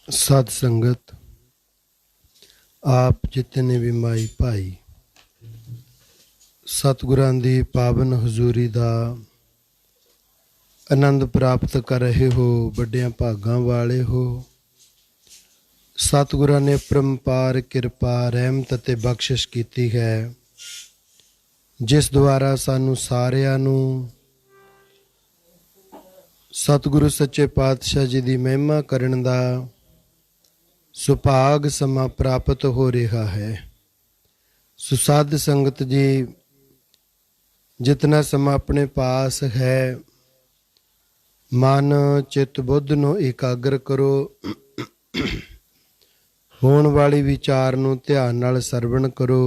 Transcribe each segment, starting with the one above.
सत संगत आप जितने भी माई भाई सतगुरां दी पावन हजूरी दा आनंद प्राप्त कर रहे हो, वड्डियां भागां वाले हो। सतगुरां ने परंपार किरपा रहमत ते बख्शिश कीती है, जिस द्वारा सानू सारियां नू सतगुरु सच्चे पातशाह जी दी महिमा करन दा सुभाग समा प्राप्त हो रहा है। सुसाध संगत जी, जितना समा अपने पास है, मन चित बुद्ध नू एकाग्र करो। होण वाली विचार नू ध्यान नाल सरवण करो,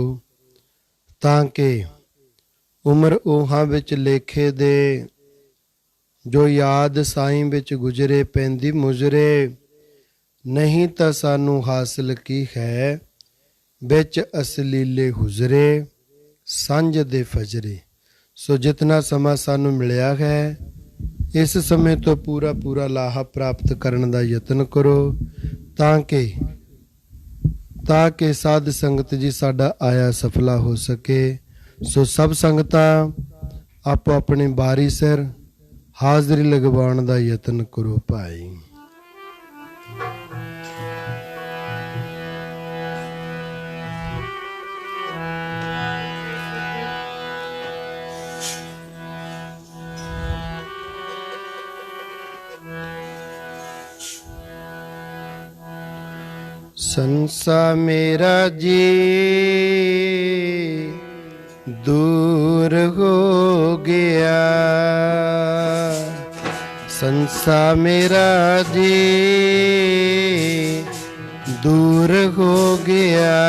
तां कि उमर ओहां विच लेखे दे जो याद साईं विच गुजरे पैंदी मुजरे। नहीं तो सानू हासिल की है बिच असलीले हुजरे सांझ दे फजरे। सो जितना समा सानू मिलिया है, इस समय तो पूरा पूरा लाहा प्राप्त करने का यतन करो, ताकि साध संगत जी साडा आया सफला हो सके। सो सब संगतां आपो अपनी बारी सिर हाजरी लगवाउण दा यतन करो भाई। संसा मेरा जी दूर हो गया, संसा मेरा जी दूर हो गया।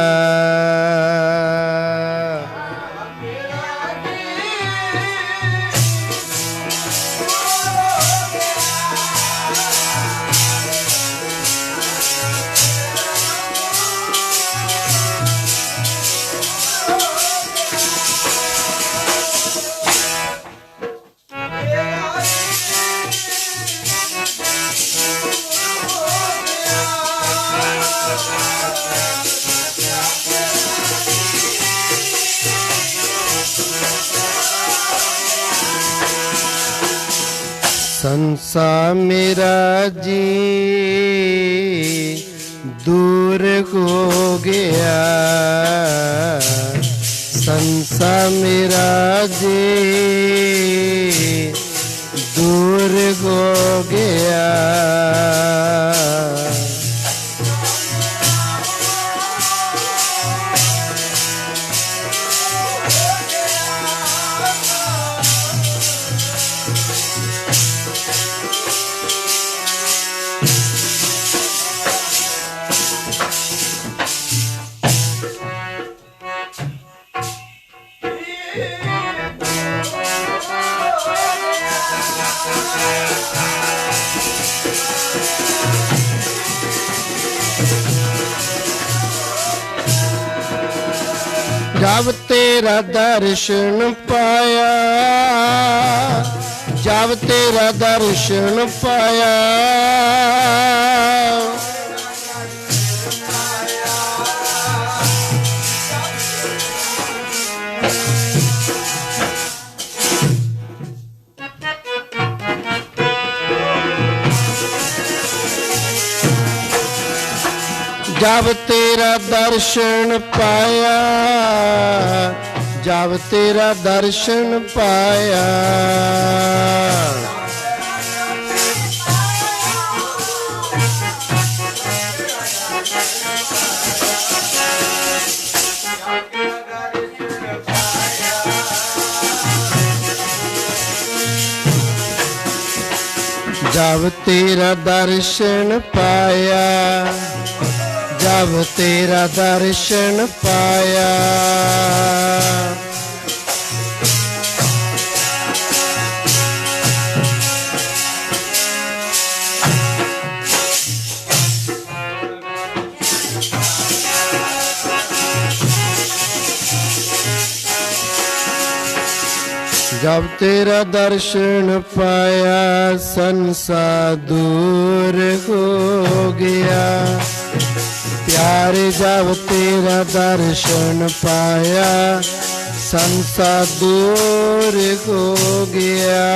संसा मेरा जी दूर हो गया, संसा मेरा जी दूर हो गया। जब तेरा दर्शन पाया, जब तेरा दर्शन पाया, जब तेरा दर्शन पाया, जब तेरा दर्शन पाया, जब तेरा दर्शन पाया, जब तेरा दर्शन पाया, जब तेरा दर्शन पाया, संसा दूर हो गया। प्यारे जब तेरा दर्शन पाया, संसा दूर हो गया।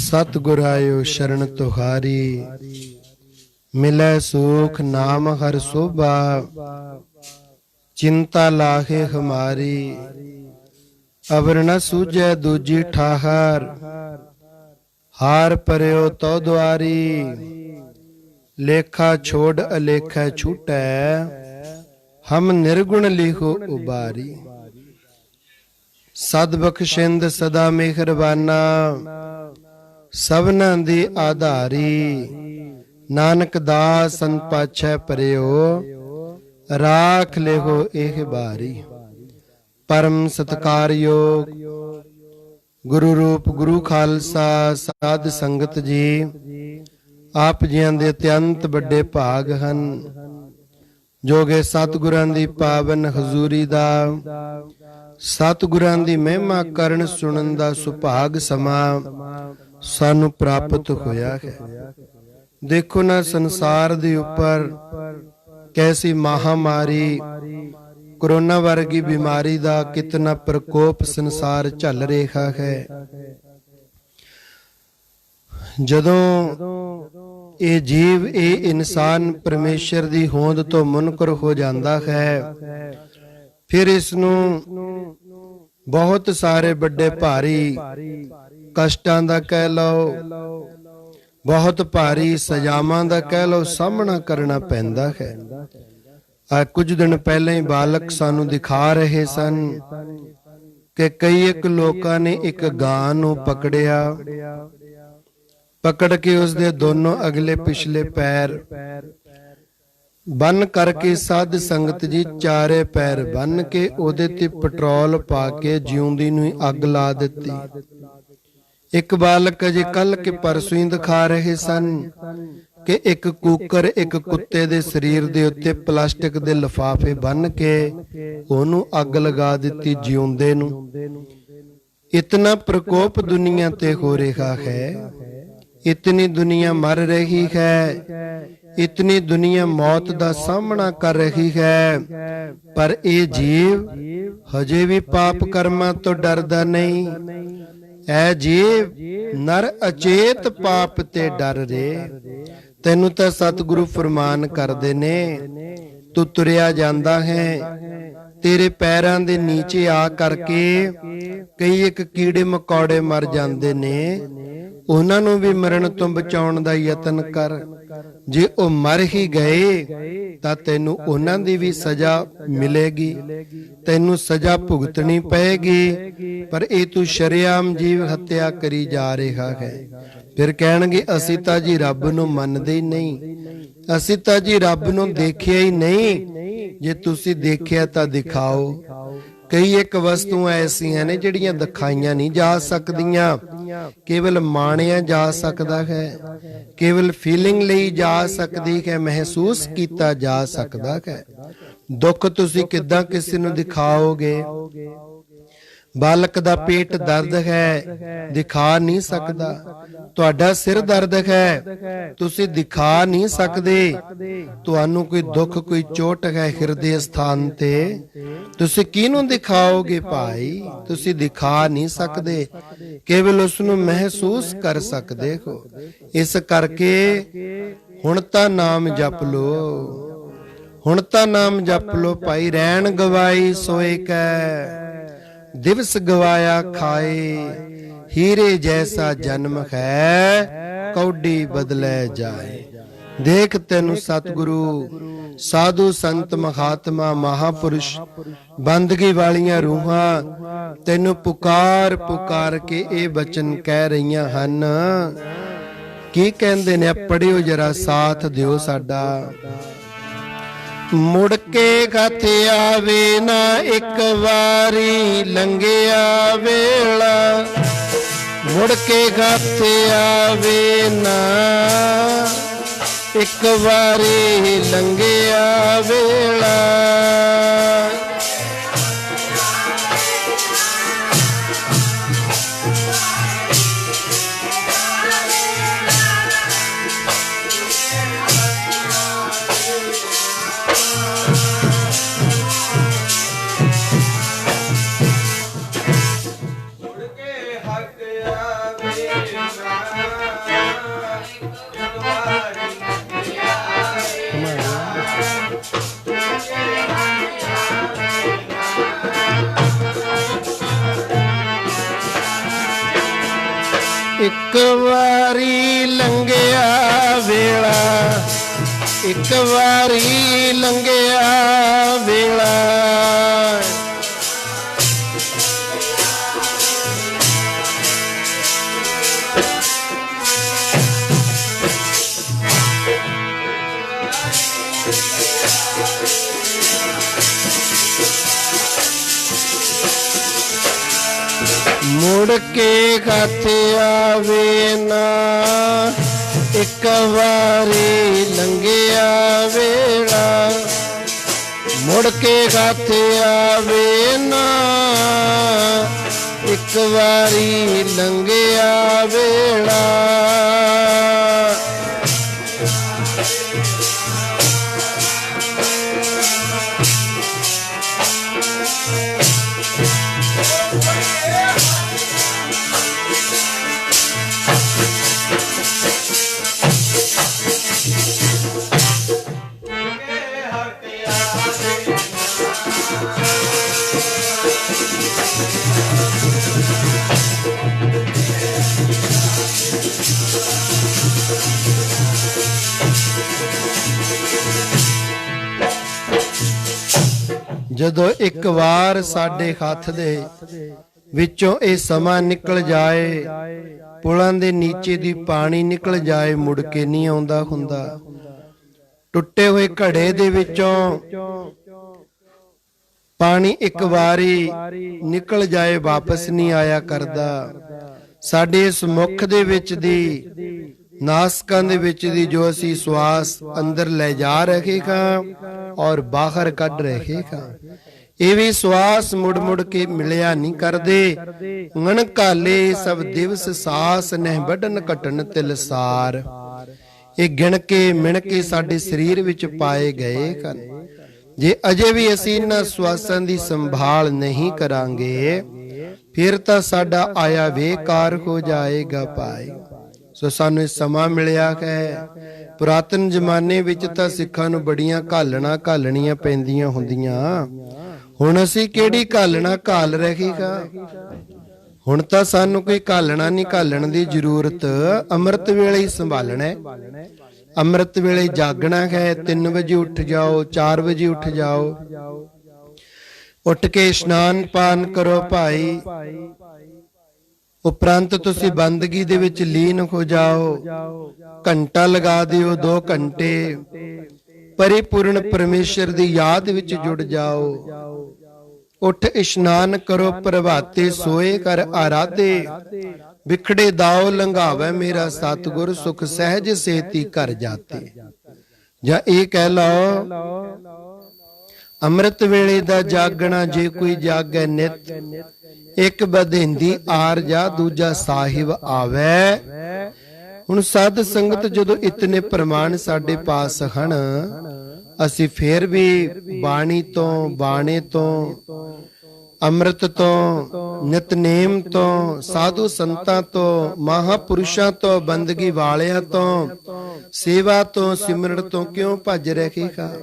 सतगुर आयो शरण तुहारी, मिलै सुख नाम हर शोभा। चिंता लाहे हमारी, अबर न सूझै दूजी ठाहर। हार परयो तो द्वारी, लेखा छोड़ अलेखा छूटै। हम निर्गुण लिखो उबारी। सद बख्शिंद सदा मेहरबाना, सबना दी आधारी। नानक दास संत पाछै परियो, राख लेहो एह बारी। परम सत्कारयोग गुरु रूप गुरु खालसा साध संगत जी, ਆਪ ਜੀਆਂ ਦੇ ਅਤਿਅੰਤ ਵੱਡੇ ਭਾਗ ਹਨ ਜੋ ਕਿ ਸਤਿਗੁਰਾਂ ਦੀ ਪਾਵਨ ਹਜ਼ੂਰੀ ਦਾ, ਸਤਿਗੁਰਾਂ ਦੀ ਮਹਿਮਾ ਕਰਨ ਸੁਣਨ ਦਾ ਸੁਭਾਗ ਸਮਾਂ ਸਾਨੂੰ ਪ੍ਰਾਪਤ ਹੋਇਆ ਹੈ। ਦੇਖੋ ਨਾ ਸੰਸਾਰ ਦੇ ਉੱਪਰ ਕੈਸੀ ਮਹਾਮਾਰੀ कोरोना वर्गी बीमारी का कितना प्रकोप संसार झल रहा है। जदों ये जीव ये इंसान परमेश्वर की होंद तो मुनकर हो जाता है, फिर इसनूं बहुत सारे बड़े भारी कष्टां दा कह लो, बहुत भारी सजावां दा कह लो सामना करना पैंदा है। ਕੁਝ ਦਿਨ ਪਹਿਲਾਂ ਹੀ ਬਾਲਕ ਸਾਨੂੰ ਦਿਖਾ ਰਹੇ ਸਨ ਕਿ ਕਈ ਇੱਕ ਲੋਕਾਂ ਨੇ ਇੱਕ ਗਾਂ ਨੂੰ ਪਕੜਿਆ, ਪਕੜ ਕੇ ਉਸਦੇ ਦੋਨੋਂ ਅਗਲੇ ਪਿਛਲੇ ਪੈਰ ਬੰਨ ਕਰਕੇ ਸਾਧ ਸੰਗਤ ਜੀ ਚਾਰੇ ਪੈਰ ਬੰਨ ਕੇ ਉਹਦੇ ਤੇ ਪੈਟਰੋਲ ਪਾ ਕੇ ਜਿਉਂਦੀ ਨੂੰ ਹੀ ਅੱਗ ਲਾ ਦਿੱਤੀ। ਇੱਕ ਬਾਲਕ ਅਜੇ ਕੱਲ ਕੇ ਪਰਸੋਂ ਹੀ ਦਿਖਾ ਰਹੇ ਸਨ ਕਿ ਇੱਕ ਕੂਕਰ ਇੱਕ ਕੁੱਤੇ ਦੇ ਸਰੀਰ ਦੇ ਉੱਤੇ ਪਲਾਸਟਿਕ ਦੇ ਲਿਫਾਫੇ ਬੰਨ ਕੇ ਉਹਨੂੰ ਅੱਗ ਲਗਾ ਦਿੱਤੀ ਜਿਉਂਦੇ ਨੂੰ। ਇਤਨਾ ਪ੍ਰਕੋਪ ਦੁਨੀਆ ਤੇ ਹੋ ਰਿਹਾ ਹੈ, इतनी दुनिया मर रही है, इतनी दुनिया मौत का सामना कर रही है, पर ये जीव हजे भी पाप कर्मा तो डरदा नहीं। ऐ जीव नर अचेत पाप ते डर रे। तैनू तां सतगुरु फरमान करदे ने, तू तुरिया जांदा है, तेरे पैरां दे नीचे आ करके कई एक कीड़े मकौड़े मर जांदे ने, ਉਹਨਾਂ ਨੂੰ ਵੀ ਮਰਨ ਤੋਂ ਬਚਾਉਣ ਦਾ ਯਤਨ ਕਰ। ਜੇ ਉਹ ਮਰ ਹੀ ਗਏ ਤਾਂ ਤੈਨੂੰ ਉਹਨਾਂ ਦੀ ਵੀ ਸਜ਼ਾ ਮਿਲੇਗੀ, ਤੈਨੂੰ ਸਜ਼ਾ ਭੁਗਤਣੀ ਪਏਗੀ, ਪਰ ਇਹ ਤੂੰ ਸ਼ਰੇਆਮ ਜੀਵ ਹੱਤਿਆ ਕਰੀ ਜਾ ਰਿਹਾ ਹੈ। ਫਿਰ ਕਹਿਣਗੇ ਅਸੀਂ ਤਾਂ ਜੀ ਰੱਬ ਨੂੰ ਮੰਨਦੇ ਹੀ ਨਹੀਂ, ਅਸੀਂ ਤਾਂ ਜੀ ਰੱਬ ਨੂੰ ਦੇਖਿਆ ਹੀ ਨਹੀਂ। ਜੇ ਤੁਸੀਂ ਦੇਖਿਆ ਤਾਂ ਦਿਖਾਓ। ਕਈ ਇੱਕ ਵਸਤੂਆਂ ਐਸੀਆਂ ਨੇ ਜਿਹੜੀਆਂ ਦਿਖਾਈਆਂ ਨਹੀਂ ਜਾ ਸਕਦੀਆਂ, ਕੇਵਲ ਮਾਣਿਆ ਜਾ ਸਕਦਾ ਹੈ, ਕੇਵਲ ਫੀਲਿੰਗ ਲਈ ਜਾ ਸਕਦੀ ਹੈ, ਮਹਿਸੂਸ ਕੀਤਾ ਜਾ ਸਕਦਾ ਹੈ। ਦੁੱਖ ਤੁਸੀਂ ਕਿੱਦਾਂ ਕਿਸੇ ਨੂੰ ਦਿਖਾਓਗੇ? ਬਾਲਕ ਦਾ ਪੇਟ ਦਰਦ ਹੈ, ਦਿਖਾ ਨਹੀਂ ਸਕਦਾ। ਤੁਹਾਡਾ ਸਿਰ ਦਰਦ ਹੈ, ਤੁਸੀਂ ਦਿਖਾ ਨਹੀਂ ਸਕਦੇ। ਤੁਹਾਨੂੰ ਕੋਈ ਦੁੱਖ, ਕੋਈ ਚੋਟ ਹੈ ਹਿਰਦੇ ਸਥਾਨ ਤੇ, ਤੁਸੀਂ ਕਿਹਨੂੰ ਦਿਖਾਓਗੇ ਭਾਈ? ਤੁਸੀਂ ਦਿਖਾ ਨਹੀਂ ਸਕਦੇ, ਕੇਵਲ ਉਸ ਨੂੰ ਮਹਿਸੂਸ ਕਰ ਸਕਦੇ ਹੋ। ਇਸ ਕਰਕੇ ਹੁਣ ਤਾਂ ਨਾਮ ਜਪ ਲੋ, ਹੁਣ ਤਾਂ ਨਾਮ ਜਪ ਲੋ ਭਾਈ। ਰਹਿਣ ਗਵਾਈ ਸੋਏ ਕੈ, ਦਿਵਸ ਗਵਾਇਆ ਖਾਏ, ਹੀਰੇ ਜੈਸਾ ਜਨਮ ਹੈ, ਕੌਡੀ ਬਦਲੇ ਜਾਏ। ਦੇਖ ਤੈਨੂੰ ਸਤਿਗੁਰੂ, ਸਾਧੂ ਸੰਤ ਮਹਾਤਮਾ ਮਹਾਪੁਰਸ਼, ਬੰਦਗੀ ਵਾਲੀਆਂ ਰੂਹਾਂ ਤੈਨੂੰ ਪੁਕਾਰ ਪੁਕਾਰ ਕੇ ਇਹ ਬਚਨ ਕਹਿ ਰਹੀਆਂ ਹਨ। ਕੀ ਕਹਿੰਦੇ ਨੇ? ਪੜਿਓ ਜਰਾ, ਸਾਥ ਦਿਓ ਸਾਡਾ। ਮੁੜ ਕੇ ਗਥ ਆਵੇ ਨਾ ਇੱਕ ਵਾਰੀ ਲੰਘਿਆ ਵੇਲਾ, ਮੁੜ ਕੇ ਗਥ ਆਵੇ ਨਾ ਇੱਕ ਵਾਰੀ ਲੰਘਿਆ ਵੇਲਾ। ਇੱਕ ਵਾਰੀ ਲੰਘਿਆ ਵੇਲਾ, ਇੱਕ ਵਾਰੀ ਲੰਘਿਆ ਵੇਲਾ। ਮੁੜ ਕੇ ਗਥ ਆਵੇ ਨਾ ਇੱਕ ਵਾਰੀ ਲੰਘਿਆ ਵੇਲਾ, ਮੁੜ ਕੇ ਗਥ ਆਵੇ ਨਾ ਇੱਕ ਵਾਰੀ ਲੰਘਿਆ ਵੇਲਾ। ਜਦੋਂ ਇੱਕ ਵਾਰ ਸਾਡੇ ਹੱਥ ਦੇ ਵਿੱਚੋਂ ਇਹ ਸਮਾਂ ਨਿਕਲ ਜਾਏ, ਪੁਲਾਂ ਦੇ ਨੀਚੇ ਦੀ ਪਾਣੀ ਨਿਕਲ ਜਾਏ, ਮੁੜ ਕੇ ਨਹੀਂ ਆਉਂਦਾ ਹੁੰਦਾ। ਟੁੱਟੇ ਹੋਏ ਘੜੇ ਦੇ ਵਿੱਚੋਂ ਪਾਣੀ ਇੱਕ ਵਾਰੀ ਨਿਕਲ ਜਾਏ, ਵਾਪਸ ਨਹੀਂ ਆਇਆ ਕਰਦਾ। ਸਾਡੇ ਇਸ ਮੁਖ ਦੇ ਵਿੱਚ ਦੀ, ਨਾਸਕਾਂ ਦੇ ਵਿੱਚ ਦੀ ਜੋ ਅਸੀਂ ਸਵਾਸ ਅੰਦਰ ਲੈ ਜਾ ਰਹੇ ਹਾਂ ਔਰ ਬਾਹਰ ਕੱਢ ਰਹੇ ਹਾਂ, ਇਹ ਵੀ ਸਵਾਸ ਮੁੜ ਮੁੜ ਕੇ ਮਿਲਿਆ ਨਹੀਂ ਕਰਦੇ। ngਣ ਕਾਲੇ ਸਭ ਦਿਵਸ ਸਾਸ ਨਹਿ ਵੱਢਣ ਘਟਣ ਤਿਲ ਸਾਰ। ਇਹ ਗਿਣ ਕੇ ਮਿਣ ਕੇ ਸਾਡੇ ਸਰੀਰ ਵਿੱਚ ਪਾਏ ਗਏ ਹਨ। ਜੇ ਅਜੇ ਵੀ ਅਸੀਂ ਇਹਨਾਂ ਸਵਾਸਾਂ ਦੀ ਸੰਭਾਲ ਨਹੀਂ ਕਰਾਂਗੇ, ਫਿਰ ਤਾਂ ਸਾਡਾ ਆਇਆ ਬੇਕਾਰ ਹੋ ਜਾਏਗਾ ਭਾਈ। ਸੋ ਸਾਨੂੰ ਸਮਾਂ ਮਿਲਿਆ ਹੈ। ਪੁਰਾਤਨ ਜ਼ਮਾਨੇ ਵਿੱਚ ਤਾਂ ਸਿੱਖਾਂ ਨੂੰ ਬੜੀਆਂ ਘਾਲਣੀਆਂ ਪੈਂਦੀਆਂ ਹੁੰਦੀਆਂ। ਹੁਣ ਅਸੀਂ ਕਿਹੜੀ ਘਾਲਣਾ ਘਾਲ ਰਹੇ ਹਾਂ? ਹੁਣ ਤਾਂ ਸਾਨੂੰ ਕੋਈ ਘਾਲਣ ਦੀ ਜ਼ਰੂਰਤ, ਅੰਮ੍ਰਿਤ ਵੇਲੇ ਹੀ ਸੰਭਾਲਣਾ ਹੈ। ਅੰਮ੍ਰਿਤ ਵੇਲੇ ਜਾਗਣਾ ਹੈ। 3 ਵਜੇ ਉੱਠ ਜਾਓ, 4 ਵਜੇ ਉੱਠ ਜਾਓ, ਉੱਠ ਕੇ ਇਸ਼ਨਾਨ ਪਾਨ ਕਰੋ ਭਾਈ। ਉਪਰੰਤ ਤੁਸੀਂ ਬੰਦਗੀ ਦੇ ਵਿੱਚ ਲੀਨ ਹੋ ਜਾਓ। ਘੰਟਾ ਲਗਾ ਦਿਓ, 2 ਘੰਟੇ ਪਰਿਪੂਰਨ ਪਰਮੇਸ਼ਰ ਦੀ ਯਾਦ ਵਿੱਚ ਜੁੜ ਜਾਓ। ਉੱਠ ਇਸ਼ਨਾਨ ਕਰੋ, ਪ੍ਰਭਾਤੇ ਸੋਏ ਕਰ ਆਰਾਧੇ। ਵਿਖੜੇ ਦਾਓ ਲੰਘਾਵੇ ਮੇਰਾ ਸਤਿਗੁਰ, ਸੁਖ ਸਹਿਜ ਸੇਤੀ ਘਰ ਜਾਤੇ। ਜਾਂ ਇਹ ਕਹਿ ਲਓ, ਅੰਮ੍ਰਿਤ ਵੇਲੇ ਦਾ ਜਾਗਣਾ ਜੇ ਕੋਈ ਜਾਗੇ ਨਿਤ, ਇੱਕ ਬਦਿੰਦੀ ਆਰ ਜਾ ਦੂਜਾ ਸਾਹਿਬ ਆਵੇ। ਹੁਣ ਸਾਧ ਸੰਗਤ ਜਦੋਂ ਇਤਨੇ ਪ੍ਰਮਾਣ ਸਾਡੇ ਪਾਸ ਹਨ, ਅਸੀਂ ਫੇਰ ਵੀ ਬਾਣੀ ਤੋਂ, ਬਾਣੇ ਤੋਂ, ਅੰਮ੍ਰਿਤ ਤੋਂ, ਨਿਤਨੇਮ ਤੋਂ, ਸਾਧੂ ਸੰਤਾਂ ਤੋਂ, ਮਹਾਪੁਰਸ਼ਾਂ ਤੋਂ, ਬੰਦਗੀ ਵਾਲਿਆਂ ਤੋਂ, ਸੇਵਾ ਤੋਂ, ਸਿਮਰਨ ਤੋਂ ਕਿਉਂ ਭੱਜ ਰਹੇ ਹਾਂ?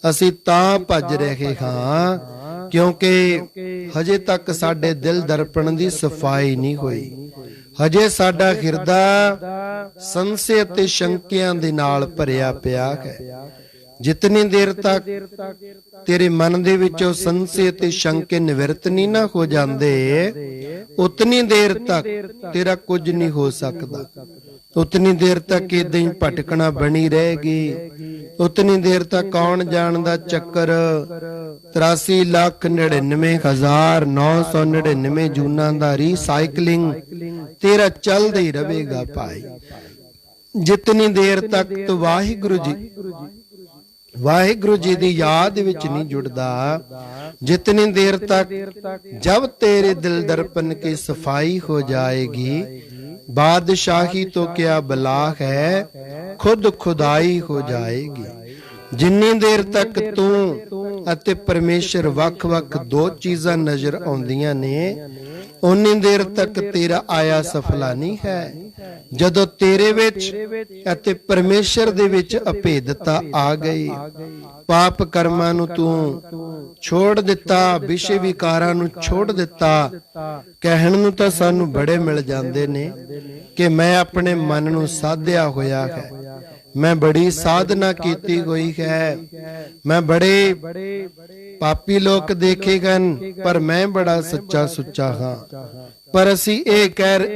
ਅਸੀਂ ਤਾਂ ਭੱਜ ਰਹੇ ਹਾਂ ਕਿਉਂਕਿ ਹਜੇ ਤੱਕ ਸਾਡੇ ਦਿਲ ਦਰਪਣ ਦੀ ਸਫਾਈ ਨਹੀਂ ਹੋਈ। ਹਜੇ ਸਾਡਾ ਹਿਰਦਾ ਸੰਸ਼ੇ ਅਤੇ ਸ਼ੰਕਿਆਂ ਦੇ ਨਾਲ ਭਰਿਆ ਪਿਆ ਹੈ। ਜਿਤਨੀ ਦੇਰ ਤੱਕ ਤੇਰੇ ਮਨ ਦੇ ਵਿੱਚੋਂ ਸੰਸ਼ੇ ਤੇ ਸ਼ੰਕੇ ਨਿਵਰਤ ਨਹੀਂ ਨਾ ਹੋ ਜਾਂਦੇ, ਉਤਨੀ ਦੇਰ ਤੱਕ ਤੇਰਾ ਕੁਝ ਨਹੀਂ ਹੋ ਸਕਦਾ। ਉਤਨੀ ਦੇਰ ਤੱਕ ਇਦਾਂ ਹੀ ਭਟਕਣਾ ਬਣੀ ਰਹੇਗੀ। ਉਤਨੀ ਦੇਰ ਤੱਕ ਕੌਣ ਜਾਣਦਾ ਚੱਕਰ 83,99,999 ਜੂਨਾਂ ਦਾ ਰੀਸਾਈਕਲਿੰਗ ਤੇਰਾ ਚੱਲਦਾ ਹੀ ਰਹੇਗਾ ਭਾਈ। ਜਿਤਨੀ ਦੇਰ ਤੱਕ ਤੂੰ ਵਾਹਿਗੁਰੂ ਜੀ ਦੀ ਯਾਦ ਵਿੱਚ ਨਹੀਂ ਜੁੜਦਾ, जितनी देर तक जब तेरे दिल दर्पण की सफाई हो जाएगी, बादशाही तो क्या बला है, खुद खुदाई हो जाएगी। जिन्नी देर तक तू ਅਤੇ परमेश्वर वख-वख दो चीज़ां नजर आउंदियां ने, उन्नी देर तक तेरा आया सफला नहीं है। ਜਦੋਂ ਤੇਰੇ ਵਿੱਚ ਅਤੇ ਪਰਮੇਸ਼ਰ ਦੇ ਵਿੱਚ ਅਭੇਦਤਾ ਆ ਗਈ, ਪਾਪ ਕਰਮਾਂ ਨੂੰ ਤੂੰ ਛੋੜ ਦਿੱਤਾ, ਵਿਸ਼ੇ ਵਿਕਾਰਾਂ ਨੂੰ ਛੋੜ ਦਿੱਤਾ। ਕਹਿਣ ਨੂੰ ਤਾਂ ਸਾਨੂੰ ਬੜੇ ਮਿਲ ਜਾਂਦੇ ਨੇ ਕਿ ਮੈਂ ਆਪਣੇ ਮਨ ਨੂੰ ਸਾਧਿਆ ਹੋਇਆ ਹੈ, ਮੈਂ ਬੜੀ ਸਾਧਨਾ ਕੀਤੀ ਹੋਈ ਹੈ, ਮੈਂ ਬੜੇ ਪਾਪੀ ਲੋਕ ਦੇਖੇ ਗਨ ਪਰ ਮੈਂ ਬੜਾ ਸੱਚਾ ਸੁੱਚਾ ਹਾਂ। ਪਰ ਅਸੀਂ ਇਹ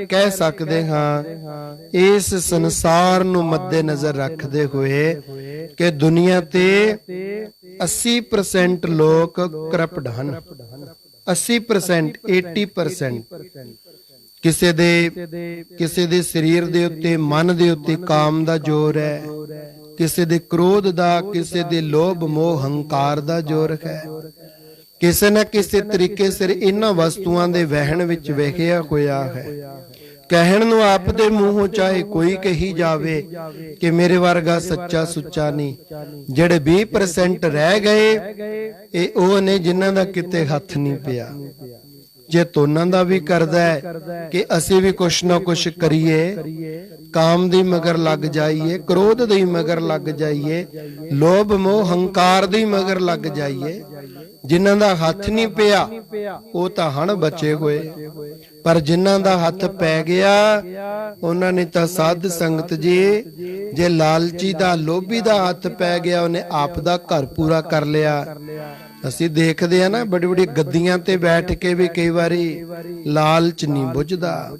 ਕਹਿ ਸਕਦੇ ਹਾਂ ਇਸ ਸੰਸਾਰ ਨੂੰ ਮੱਦੇ ਨਜ਼ਰ ਰੱਖਦੇ ਹੋਏ ਕਿ ਦੁਨੀਆ ਤੇ 80% ਲੋਕ ਕਰਪਟ ਹਨ। 80%, 80% ਕਿਸੇ ਦੇ ਸਰੀਰ ਦੇ ਉੱਤੇ, ਮਨ ਦੇ ਉੱਤੇ ਕਾਮ ਦਾ ਜ਼ੋਰ ਹੈ, ਕਿਸੇ ਦੇ ਕ੍ਰੋਧ ਦਾ, ਕਿਸੇ ਦੇ ਲੋਭ ਮੋਹ ਹੰਕਾਰ ਦਾ ਜ਼ੋਰ ਹੈ। ਕਿਸੇ ਨਾ ਕਿਸੇ ਤਰੀਕੇ ਸਿਰ ਇਹਨਾਂ ਵਸਤੂਆਂ ਦੇ ਵਹਿਣ ਵਿੱਚ ਵਹਿਆ ਹੋਇਆ ਹੈ। ਕਹਿਣ ਨੂੰ ਆਪ ਦੇ ਮੂੰਹੋਂ ਚਾਹੇ ਕੋਈ ਕਹੀ ਜਾਵੇ ਕਿ ਮੇਰੇ ਵਰਗਾ ਸੱਚਾ ਸੁੱਚਾ ਨਹੀਂ। ਜਿਹੜੇ 20% ਰਹਿ ਗਏ ਇਹ ਉਹ ਨੇ ਜਿਨ੍ਹਾਂ ਦਾ ਕਿਤੇ ਹੱਥ ਨਹੀਂ ਪਿਆ। ਜੇ ਤੋਨਾਂ ਦਾ ਵੀ ਕਰਦਾ ਹੈ ਕਿ ਅਸੀਂ ਵੀ ਕੁਛ ਨਾ ਕੁਛ ਕਰੀਏ, ਕਾਮ ਦੀ ਮਗਰ ਲੱਗ ਜਾਈਏ, ਕ੍ਰੋਧ ਦੀ ਮਗਰ ਲੱਗ ਜਾਈਏ, ਲੋਭ ਮੋਹ ਹੰਕਾਰ ਦੀ ਮਗਰ ਲੱਗ ਜਾਈਏ, ਜਿਨ੍ਹਾਂ ਦਾ ਹੱਥ ਨਹੀਂ ਪਿਆ ਉਹ ਤਾਂ ਹਨ ਬਚੇ ਹੋਏ। ਪਰ ਜਿਨ੍ਹਾਂ ਦਾ ਹੱਥ ਪੈ ਗਿਆ ਉਹਨਾਂ ਨੇ ਤਾਂ ਸਾਧ ਸੰਗਤ ਜੀ, ਜੇ ਲਾਲਚੀ ਦਾ, ਲੋਭੀ ਦਾ ਹੱਥ ਪੈ ਗਿਆ ਉਹਨੇ ਆਪ ਦਾ ਘਰ ਪੂਰਾ ਕਰ ਲਿਆ। ਅਸੀਂ ਦੇਖਦੇ ਆ ਨਾ ਬੜੀ ਬੜੀ ਗੱਦੀਆਂ ਤੇ ਬੈਠ ਕੇ ਵੀ ਕਈ ਵਾਰੀ ਲਾਲਚ ਨਹੀਂ ਬੁੱਝਦਾ,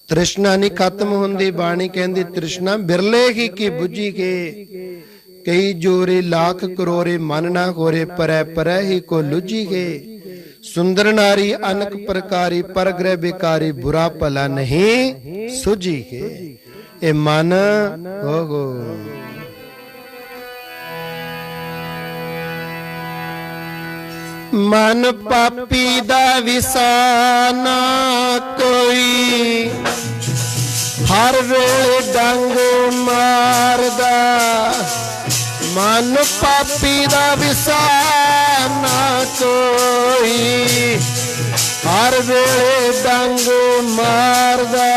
ਤ੍ਰਿਸ਼ਨਾ ਨਹੀਂ ਖਤਮ ਹੁੰਦੀ। ਬਾਣੀ ਕਹਿੰਦੀ ਤ੍ਰਿਸ਼ਨਾ ਬਿਰਲੇ ਹੀ ਕੀ ਬੁੱਝੀ ਕੇ, ਕਈ ਜੋਰੇ ਲੱਖ ਕਰੋੜੇ ਮਨ ਨਾ ਹੋਰੇ, ਪਰੈ ਪਰੈ ਹੀ ਕੋ ਲੁਝੀ ਕੇ। ਸੁੰਦਰ ਨਾਰੀ ਅਨਕ ਪ੍ਰਕਾਰੀ, ਪਰ ਗ੍ਰਹਿ ਬਿਕਾਰੀ, ਬੁਰਾ ਭਲਾ ਨਹੀਂ ਸੁਝੀ ਕੇ। ਇਹ ਮਨ ਹੋ ਮਨ ਪਾਪੀ ਦਾ ਵਿਸਾਨਾ ਕੋਈ, ਹਰ ਵੇਲੇ ਡੰਗ ਮਾਰਦਾ। ਮਨ ਪਾਪੀ ਦਾ ਵਿਸਾਨਾ ਕੋਈ, ਹਰ ਵੇਲੇ ਡੰਗ ਮਾਰਦਾ।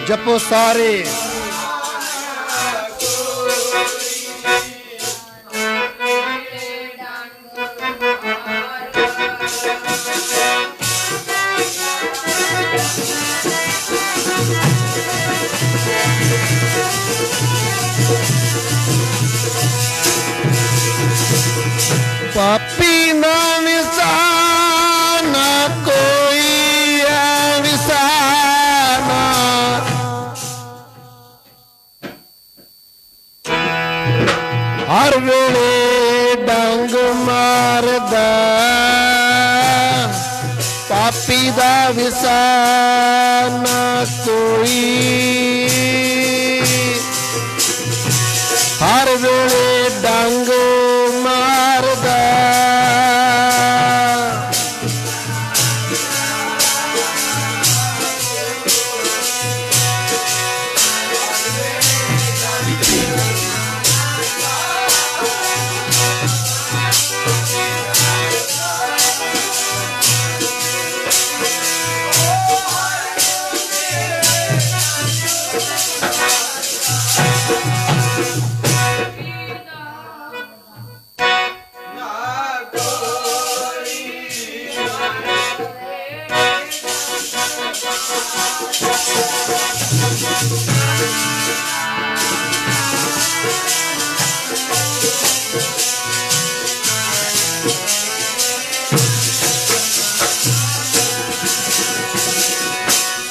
जपो सारे पापी ना विसाना कोई है विसाना। हर वेले डंग मारदा, पापी दा विसाना कोई, हर वेले डंग मारदा।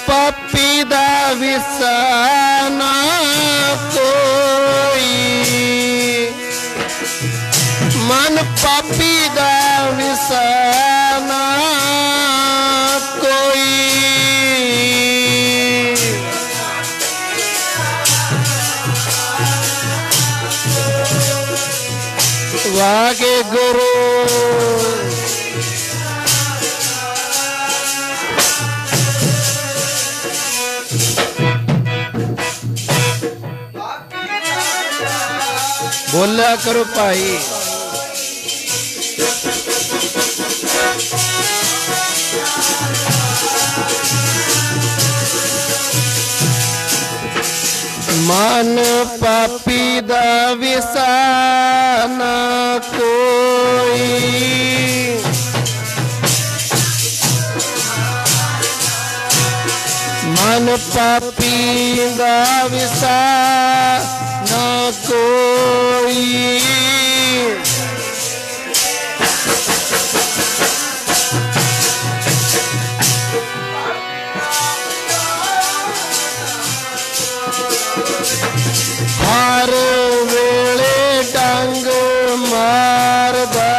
पापी दा विसाना कोई, मन पापी दा विसाना कोई। वागे गुरु बोला करो भाई। मन पापी दा विसाना कोई, मन पापी दा विसाना कोई। हर वेले डंग मारदा,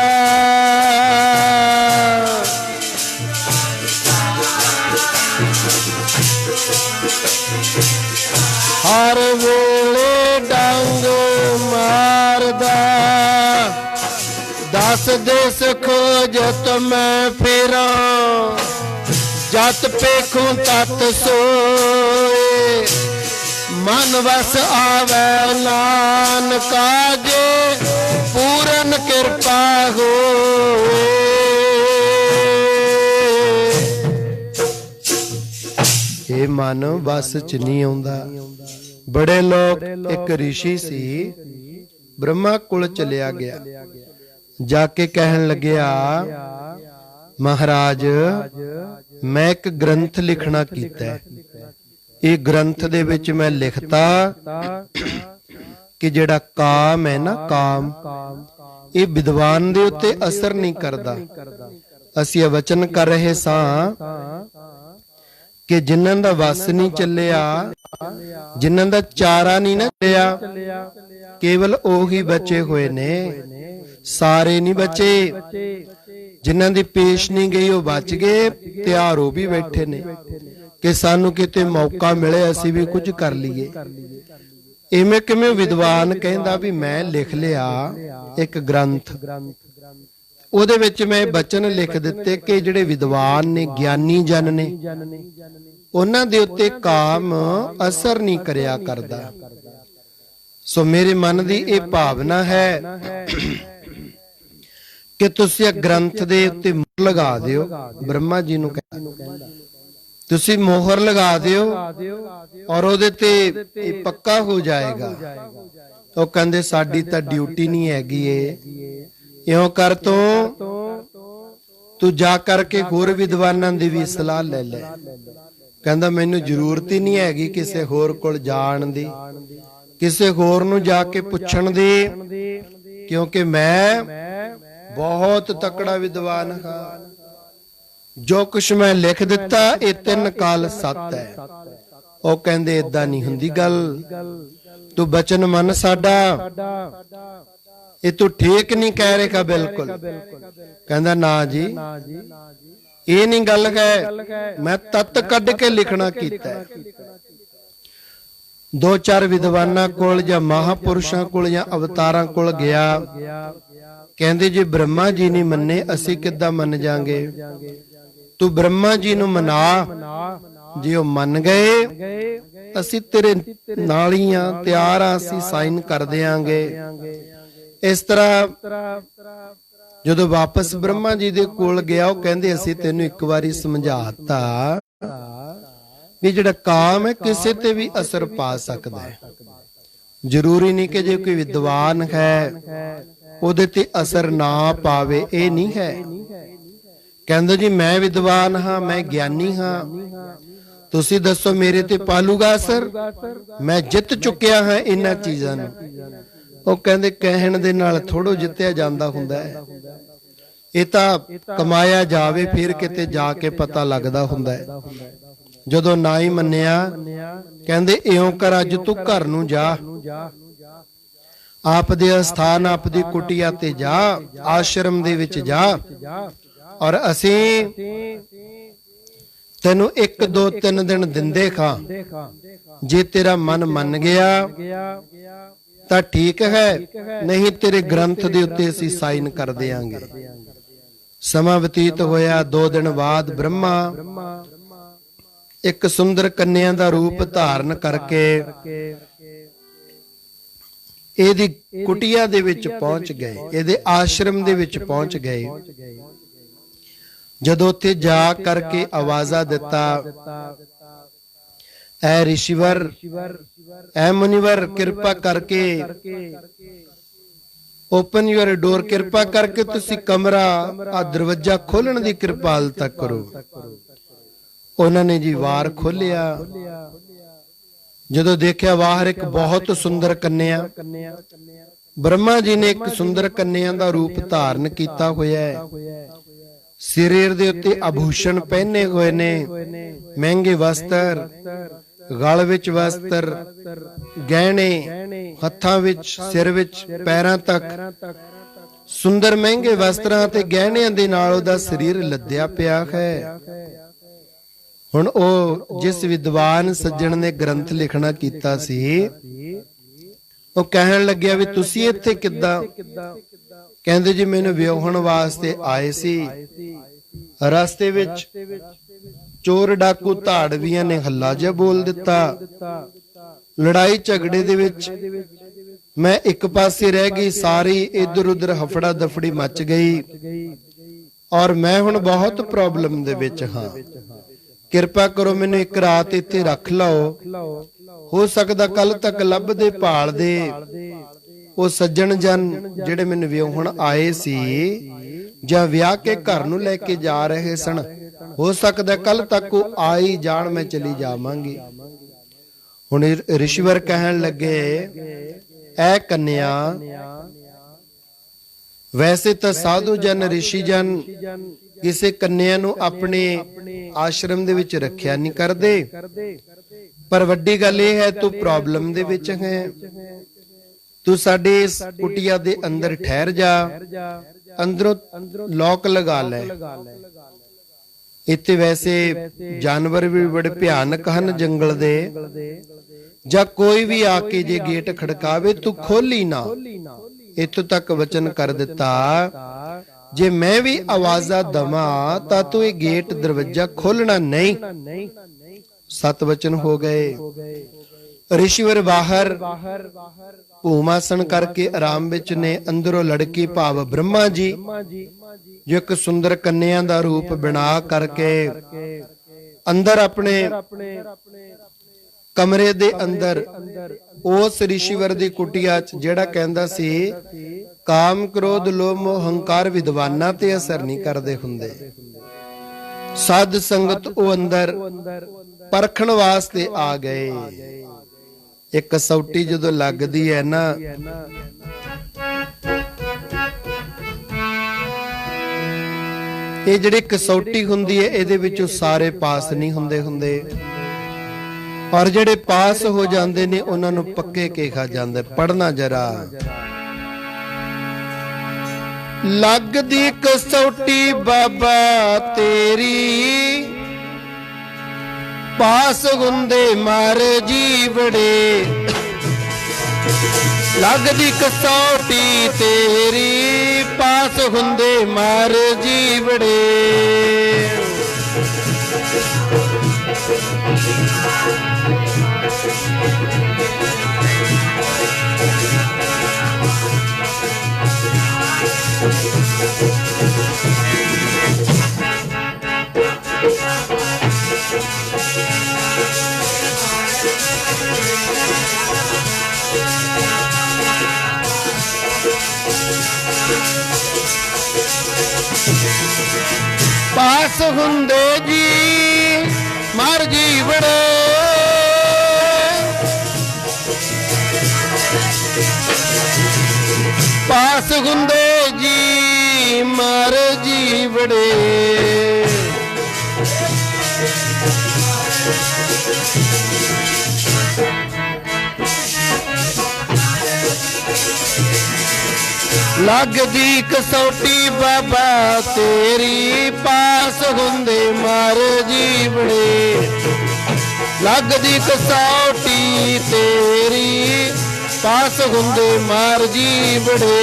हर वेले डंग मारदा। दस देश खोजत मैं फिरा, जत पेखूं तत सोए। मन वस आवे नानका जे, पूरन कृपा होए। ਇਹ ਮਨ ਵਸ ਚ ਨਹੀਂ ਆਉਂਦਾ। ਬੜੇ ਲੋਕ, ਇੱਕ ਰਿਸ਼ੀ ਸੀ, ਬ੍ਰਹਮਾ ਕੋਲ ਚਲਿਆ ਗਿਆ। ਜਾ ਕੇ ਕਹਿਣ ਲੱਗਿਆ, ਮਹਾਰਾਜ ਮੈਂ ਇੱਕ ਗ੍ਰੰਥ ਲਿਖਣਾ ਕੀਤਾ। ਇਹ ਗ੍ਰੰਥ ਦੇ ਵਿੱਚ ਮੈਂ ਲਿਖਤਾ ਕਿ ਜਿਹੜਾ ਕਾਮ ਹੈ ਨਾ, ਕਾਮ, ਇਹ ਵਿਦਵਾਨ ਦੇ ਉੱਤੇ ਅਸਰ ਨਹੀਂ ਕਰਦਾ। ਅਸੀਂ ਇਹ ਵਚਨ ਕਰ ਰਹੇ ਸਾਂ ਕਿ ਜਿਨ੍ਹਾਂ ਦਾ ਵਸ ਨਹੀਂ ਚੱਲਿਆ, ਜਿਨ੍ਹਾਂ ਦਾ ਚਾਰਾ ਨਹੀਂ ਨਾ ਚੱਲਿਆ, ਕੇਵਲ ਉਹੀ ਬਚੇ ਹੋਏ ਨੇ, ਸਾਰੇ ਨਹੀਂ ਬਚੇ। ਜਿਨ੍ਹਾਂ ਦੀ ਪੇਸ਼ ਨਹੀਂ ਗਈ ਉਹ ਬਚ ਗਏ, ਤਿਆਰ ਹੋ ਵੀ ਬੈਠੇ ਨੇ ਕਿ ਸਾਨੂੰ ਕਿਤੇ ਮੌਕਾ ਮਿਲੇ ਅਸੀਂ ਵੀ ਕੁਝ ਕਰ ਲਈਏ। ਇਵੇਂ ਕਿਵੇਂ ਵਿਦਵਾਨ ਕਹਿੰਦਾ ਵੀ ਮੈਂ ਲਿਖ ਲਿਆ ਇੱਕ ਗ੍ਰੰਥ, ਉਹਦੇ ਵਿੱਚ ਮੈਂ ਬਚਨ ਲਿਖ ਦਿੱਤੇ ਕਿ ਜਿਹੜੇ ਵਿਦਵਾਨ ਨੇ, ਗਿਆਨੀ ਜਨ ਨੇ, ਉਹਨਾਂ ਦੇ ਉੱਤੇ ਕਾਮ ਅਸਰ ਨਹੀਂ ਕਰਿਆ ਕਰਦਾ। ਸੋ ਮੇਰੇ ਮਨ ਦੀ ਇਹ ਭਾਵਨਾ ਹੈ ਕਿ ਤੁਸੀਂ ਇਹ ਗ੍ਰੰਥ ਦੇ ਉੱਤੇ ਮੋਹਰ ਲਗਾ ਦਿਓ। ਬ੍ਰਹਮਾ ਜੀ ਨੂੰ ਕਹਿੰਦਾ ਤੁਸੀਂ ਮੋਹਰ ਲਗਾ ਦਿਓ ਔਰ ਉਹਦੇ ਤੇ ਇਹ ਪੱਕਾ ਹੋ ਜਾਏਗਾ। ਉਹ ਕਹਿੰਦੇ ਸਾਡੀ ਤਾਂ ਡਿਊਟੀ ਨਹੀਂ ਹੈਗੀ ਏ, ਇਉਂ ਕਰ ਤੂੰ ਜਾ ਕਰਕੇ ਹੋਰ ਵਿਦਵਾਨਾਂ ਦੀ ਵੀ ਸਲਾਹ ਲੈ ਲੈ। ਕਹਿੰਦਾ ਮੈਨੂੰ ਜ਼ਰੂਰਤ ਹੀ ਨਹੀਂ ਹੈਗੀ ਕਿਸੇ ਹੋਰ ਕੋਲ ਜਾਣ ਦੀ, ਕਿਸੇ ਹੋਰ ਨੂੰ ਜਾ ਕੇ ਪੁੱਛਣ ਦੀ, ਕਿਉਂਕਿ ਮੈਂ ਬਹੁਤ ਤਕੜਾ ਵਿਦਵਾਨ ਹਾਂ। ਜੋ ਕੁਛ ਮੈਂ ਲਿਖ ਦਿੱਤਾ ਇਹ 3 ਕਾਲ ਸੱਤ ਹੈ। ਉਹ ਕਹਿੰਦੇ ਏਦਾਂ ਨਹੀਂ ਹੁੰਦੀ ਗੱਲ, ਤੂੰ ਬਚਨ ਮੰਨ ਸਾਡਾ, ਇਹ ਤੂੰ ਠੀਕ ਨਹੀਂ ਕਹਿ ਰਿਹਾ ਬਿਲਕੁਲ। ਕਹਿੰਦਾ ਨਾ ਜੀ, ਇਹ ਨਹੀਂ ਗੱਲ ਹੈ, ਮੈਂ ਤੱਤ ਕੱਢ ਕੇ ਲਿਖਣਾ ਕੀਤਾ। 2-4 ਵਿਦਵਾਨਾਂ ਕੋਲ ਜਾਂ ਮਹਾਪੁਰਸ਼ਾਂ ਕੋਲ ਜਾਂ ਅਵਤਾਰਾਂ ਕੋਲ ਗਿਆ। ਕਹਿੰਦੇ ਜੇ ਬ੍ਰਹਮਾ ਜੀ ਨਹੀਂ ਮੰਨੇ ਅਸੀਂ ਕਿੱਦਾਂ ਮੰਨ ਜਾਾਂਗੇ, ਤੂੰ ਬ੍ਰਹਮਾ ਜੀ ਨੂੰ ਮਨਾ। ਜੇ ਉਹ ਮੰਨ ਗਏ ਅਸੀਂ ਤੇਰੇ ਨਾਲ ਹੀ ਆ, ਤਿਆਰ ਆ, ਅਸੀਂ ਸਾਈਨ ਕਰ ਦਿਆਂਗੇ। ਇਸ ਤਰ੍ਹਾਂ ਜਦੋਂ ਵਾਪਸ ਬ੍ਰਹਮਾ ਜੀ ਦੇ ਕੋਲ ਗਿਆ, ਉਹ ਕਹਿੰਦੇ ਅਸੀਂ ਤੈਨੂੰ ਇੱਕ ਵਾਰੀ ਸਮਝਾਤਾ ਵੀ ਜਿਹੜਾ ਕਾਮ ਹੈ ਕਿਸੇ ਤੇ ਵੀ ਅਸਰ ਪਾ ਸਕਦਾ ਹੈ। ਜ਼ਰੂਰੀ ਨਹੀਂ ਕਿ ਜੇ ਕੋਈ ਵਿਦਵਾਨ ਹੈ ਉਹਦੇ ਤੇ ਅਸਰ ਨਾ ਪਾਵੇ, ਇਹ ਨਹੀਂ ਹੈ। ਕਹਿੰਦਾ ਜੀ ਮੈਂ ਵਿਦਵਾਨ ਹਾਂ, ਮੈਂ ਗਿਆਨੀ ਹਾਂ, ਤੁਸੀਂ ਦੱਸੋ ਮੇਰੇ ਤੇ ਪਾਲੂਗਾ ਅਸਰ? ਮੈਂ ਜਿੱਤ ਚੁੱਕਿਆ ਹਾਂ ਇਹਨਾਂ ਚੀਜ਼ਾਂ ਨੂੰ। ਉਹ ਕਹਿੰਦੇ ਕਹਿਣ ਦੇ ਨਾਲ ਥੋੜੋ ਜਿੱਤਿਆ ਜਾਂਦਾ ਹੁੰਦਾ ਹੈ, ਇਹ ਤਾਂ ਕਮਾਇਆ ਜਾਵੇ ਫਿਰ ਕਿਤੇ ਜਾ ਕੇ ਪਤਾ ਲੱਗਦਾ ਹੁੰਦਾ ਹੈ। ਜਦੋਂ ਨਾ ਹੀ ਮੰਨਿਆ, ਕਹਿੰਦੇ ਇਉਂ ਕਰ ਅੱਜ ਤੂੰ ਘਰ ਨੂੰ ਜਾ, ਆਪ ਦੇ ਅਸਥਾਨ, ਆਪ ਦੀ ਕੁਟੀਆ ਤੇ ਜਾ, ਆਸ਼ਰਮ ਦੇ ਵਿੱਚ ਜਾ, ਔਰ ਅਸੀਂ ਤੈਨੂੰ 1 2 3 ਦਿਨ ਦਿੰਦੇ ਖਾਂ। ਜੇ ਤੇਰਾ ਮਨ ਮੰਨ ਗਿਆ ਤਾਂ ਠੀਕ ਹੈ, ਨਹੀਂ ਤੇਰੇ ਗ੍ਰੰਥ ਦੇ ਉੱਤੇ ਅਸੀਂ ਸਾਈਨ ਕਰ ਦਿਆਂਗੇ। ਸਮਾਂ ਬਤੀਤ ਹੋਇਆ। 2 ਦਿਨ ਬਾਅਦ ਬ੍ਰਹਮਾ ਇੱਕ ਸੁੰਦਰ ਕੰਨਿਆ ਦਾ ਰੂਪ ਧਾਰਨ ਕਰਕੇ ਇਹਦੀ ਕੁਟੀਆ ਦੇ ਵਿੱਚ ਪਹੁੰਚ ਗਏ, ਇਹਦੇ ਆਸ਼ਰਮ ਦੇ ਵਿੱਚ ਪਹੁੰਚ ਗਏ। ਜਦੋਂ ਉੱਥੇ ਜਾ ਕਰਕੇ ਆਵਾਜ਼ਾਂ ਦਿੱਤਾ, ਐ ਰਿਸ਼ੀਵਰ, ਐ ਮੁਨੀਵਰ, ਕਿਰਪਾ ਕਰਕੇ ਓਪਨ ਯੂਅਰ ਡੋਰ, ਕਿਰਪਾ ਕਰਕੇ ਤੁਸੀਂ ਕਮਰਾ ਆ ਦਰਵਾਜ਼ਾ ਖੋਲਣ ਦੀ ਕਿਰਪਾਲਤਾ ਕਰੋ। ਉਹਨਾਂ ਨੇ ਜੀ ਵਾਰ ਖੋਲਿਆ। ਜਦੋਂ ਦੇਖਿਆ ਬਾਹਰ ਇੱਕ ਬਹੁਤ ਸੁੰਦਰ ਕੰਨਿਆ, ਬ੍ਰਹਮਾ ਜੀ ਨੇ ਇੱਕ ਸੁੰਦਰ ਕੰਨਿਆ ਦਾ ਰੂਪ ਧਾਰਨ ਕੀਤਾ ਹੋਇਆ ਹੈ। ਸਰੀਰ ਦੇ ਉੱਤੇ ਆਭੂਸ਼ਣ ਪਹਿਨੇ ਹੋਏ ਨੇ, ਮਹਿੰਗੇ ਵਸਤਰ, ਗਲ ਵਿੱਚ ਵਸਤਰ, ਗਹਿਣੇ, ਹੱਥਾਂ ਵਿੱਚ, ਸਿਰ ਵਿੱਚ, ਪੈਰਾਂ ਤੱਕ ਸੁੰਦਰ ਮਹਿੰਗੇ ਵਸਤਰਾਂ ਤੇ ਗਹਿਣਿਆਂ ਦੇ ਨਾਲ ਉਹਦਾ ਸਰੀਰ ਲੱਦਿਆ ਪਿਆ ਹੈ। ਹੁਣ ਉਹ ਜਿਸ ਵਿਦਵਾਨ ਸੱਜਣ ਨੇ ਗ੍ਰੰਥ ਲਿਖਣਾ ਕੀਤਾ ਸੀ, ਉਹ ਕਹਿਣ ਲੱਗਿਆ ਵੀ ਤੁਸੀਂ ਇੱਥੇ ਕਿੱਦਾਂ? ਕਹਿੰਦੇ ਜੀ ਮੈਨੂੰ ਵਿਆਹਣ ਵਾਸਤੇ ਆਏ ਸੀ, ਰਸਤੇ ਵਿੱਚ ਚੋਰ ਡਾਕੂ ਧਾੜਵੀਆਂ ਨੇ ਹੱਲਾ ਜਿਹਾ ਬੋਲ ਦਿੱਤਾ। ਲੜਾਈ ਝਗੜੇ ਦੇ ਵਿੱਚ ਮੈਂ ਇੱਕ ਪਾਸੇ ਰਹਿ ਗਈ, ਸਾਰੀ ਇੱਧਰ ਉੱਧਰ ਹਫੜਾ ਦਫੜੀ ਮਚ ਗਈ ਔਰ ਮੈਂ ਹੁਣ ਬਹੁਤ ਪ੍ਰੋਬਲਮ ਦੇ ਵਿੱਚ ਹਾਂ। ਕਿਰਪਾ ਕਰੋ ਮੈਨੂੰ ਇੱਕ ਰਾਤ ਇੱਥੇ ਰੱਖ ਲਓ, ਹੋ ਸਕਦਾ ਕੱਲ ਤੱਕ ਲੱਭਦੇ ਭਾਲਦੇ ਉਹ ਸੱਜਣ ਜਨ ਜਿਹੜੇ ਮੈਨੂੰ ਵਿਆਹਣ ਆਏ ਸੀ ਜਾਂ ਵਿਆਹ ਕੇ ਘਰ ਨੂੰ ਲੈ ਕੇ ਜਾ ਰਹੇ ਸਨ, ਹੋ ਸਕਦਾ ਕੱਲ ਤੱਕ ਉਹ ਆਈ ਜਾਣ, ਮੈਂ ਚਲੀ ਜਾਵਾਂਗੀ। ਹੁਣ ਰਿਸ਼ੀਵਰ ਕਹਿਣ ਲੱਗੇ, ਐ ਕੰਨਿਆ, ਵੈਸੇ ਤਾਂ ਸਾਧੂ ਜਨ ਰਿਸ਼ੀ ਜਨ ਕਿਸੇ ਕੰਨਿਆ ਨੂੰ ਆਪਣੇ ਆਸ਼ਰਮ ਦੇ ਵਿੱਚ ਰੱਖਿਆ ਨਹੀਂ ਕਰਦੇ, ਪਰ ਵੱਡੀ ਗੱਲ ਇਹ ਹੈ ਤੂੰ ਪ੍ਰੋਬਲਮ ਦੇ ਵਿੱਚ ਹੈ। ਤੂੰ ਸਾਡੇ ਇਸ ਕੁਟੀਆ ਦੇ ਅੰਦਰ ਠਹਿਰ ਜਾ, ਅੰਦਰੋਂ ਲੋਕ ਲਗਾ ਲੈ। ਇੱਥੇ ਵੈਸੇ ਜਾਨਵਰ ਵੀ ਬੜੇ ਭਿਆਨਕ ਹਨ ਜੰਗਲ ਦੇ, ਜਾਂ ਕੋਈ ਵੀ ਆ ਕੇ ਜੇ ਗੇਟ ਖੜਕਾਵੇ ਤੂੰ ਖੋਲੀ ਨਾ। ਇੱਥੋਂ ਤੱਕ ਵਚਨ ਕਰ ਦਿੱਤਾ, ਜੇ ਮੈਂ ਵੀ ਆਵਾਜ਼ਾਂ ਦਵਾਂ ਤਾਂ ਤੂੰ ਇਹ ਗੇਟ ਦਰਵਾਜ਼ਾ ਖੋਲਣਾ ਨਹੀਂ। 7 ਵਚਨ ਹੋ ਗਏ। ਰਿਸ਼ੀਵਰ ਬਾਹਰ ਭੂਮਾਸਣ ਕਰਕੇ ਆਰਾਮ ਵਿੱਚ ਨੇ। ਅੰਦਰੋਂ ਲੜਕੀ ਭਾਵ ਬ੍ਰਹਮਾ ਜੀ ਜੋ ਇੱਕ ਸੁੰਦਰ ਕੰਨਿਆ ਦਾ ਰੂਪ ਬਣਾ ਕਰਕੇ ਅੰਦਰ ਆਪਣੇ ਕਮਰੇ ਦੇ ਅੰਦਰ ਉਸ ਰਿਸ਼ੀਵਰ ਦੀ ਕੁਟੀਆ ਚ, ਜਿਹੜਾ ਕਹਿੰਦਾ ਸੀ ਕਾਮ ਕ੍ਰੋਧ ਲੋਭ ਮੋਹ ਹੰਕਾਰ ਵਿਦਵਾਨਾਂ ਤੇ ਅਸਰ ਨਹੀਂ ਕਰਦੇ ਹੁੰਦੇ, ਸਾਧ ਸੰਗਤ ਉਹ ਅੰਦਰ ਪਰਖਣ ਵਾਸਤੇ ਆ ਗਏ। ਇੱਕ ਕਸੌਟੀ ਜਦੋਂ ਲੱਗਦੀ ਹੈ ਨਾ, ਇਹ ਜਿਹੜੀ ਕਸੌਟੀ ਹੁੰਦੀ ਹੈ ਇਹਦੇ ਵਿੱਚੋਂ ਸਾਰੇ ਪਾਸ ਨਹੀਂ ਹੁੰਦੇ ਔਰ ਜਿਹੜੇ ਪਾਸ ਹੋ ਜਾਂਦੇ ਨੇ ਉਹਨਾਂ ਨੂੰ ਪੱਕੇ ਕਿਹਾ ਜਾਂਦਾ। ਪੜਨਾ ਜਰਾ, ਲੱਗਦੀ ਕਸੌਟੀ ਬਾਬਾ ਤੇਰੀ, ਪਾਸ ਹੁੰਦੇ ਮਰ ਜੀਵੜੇ। ਲੱਗਦੀ ਕਸੌਟੀ ਤੇਰੀ, ਪਾਸ ਹੁੰਦੇ ਮਰ ਜੀਵੜੇ। ਪਾਸ ਹੁੰਦੇ ਜੀ ਮਰ ਜੀਵੜੇ। ਪਾਸ ਹੁੰਦੇ ਜੀ ਮਰ ਜੀਵੜੇ। ਲੱਗਦੀ ਕਸੌਟੀ ਬਾਬਾ ਤੇਰੀ, ਪਾਸ ਹੁੰਦੇ ਮਰ ਜੀਵੜੇ। ਲੱਗਦੀ ਕਸੌਟੀ ਤੇਰੀ, ਪਾਸ ਹੁੰਦੇ ਮਰ ਜੀਵੜੇ।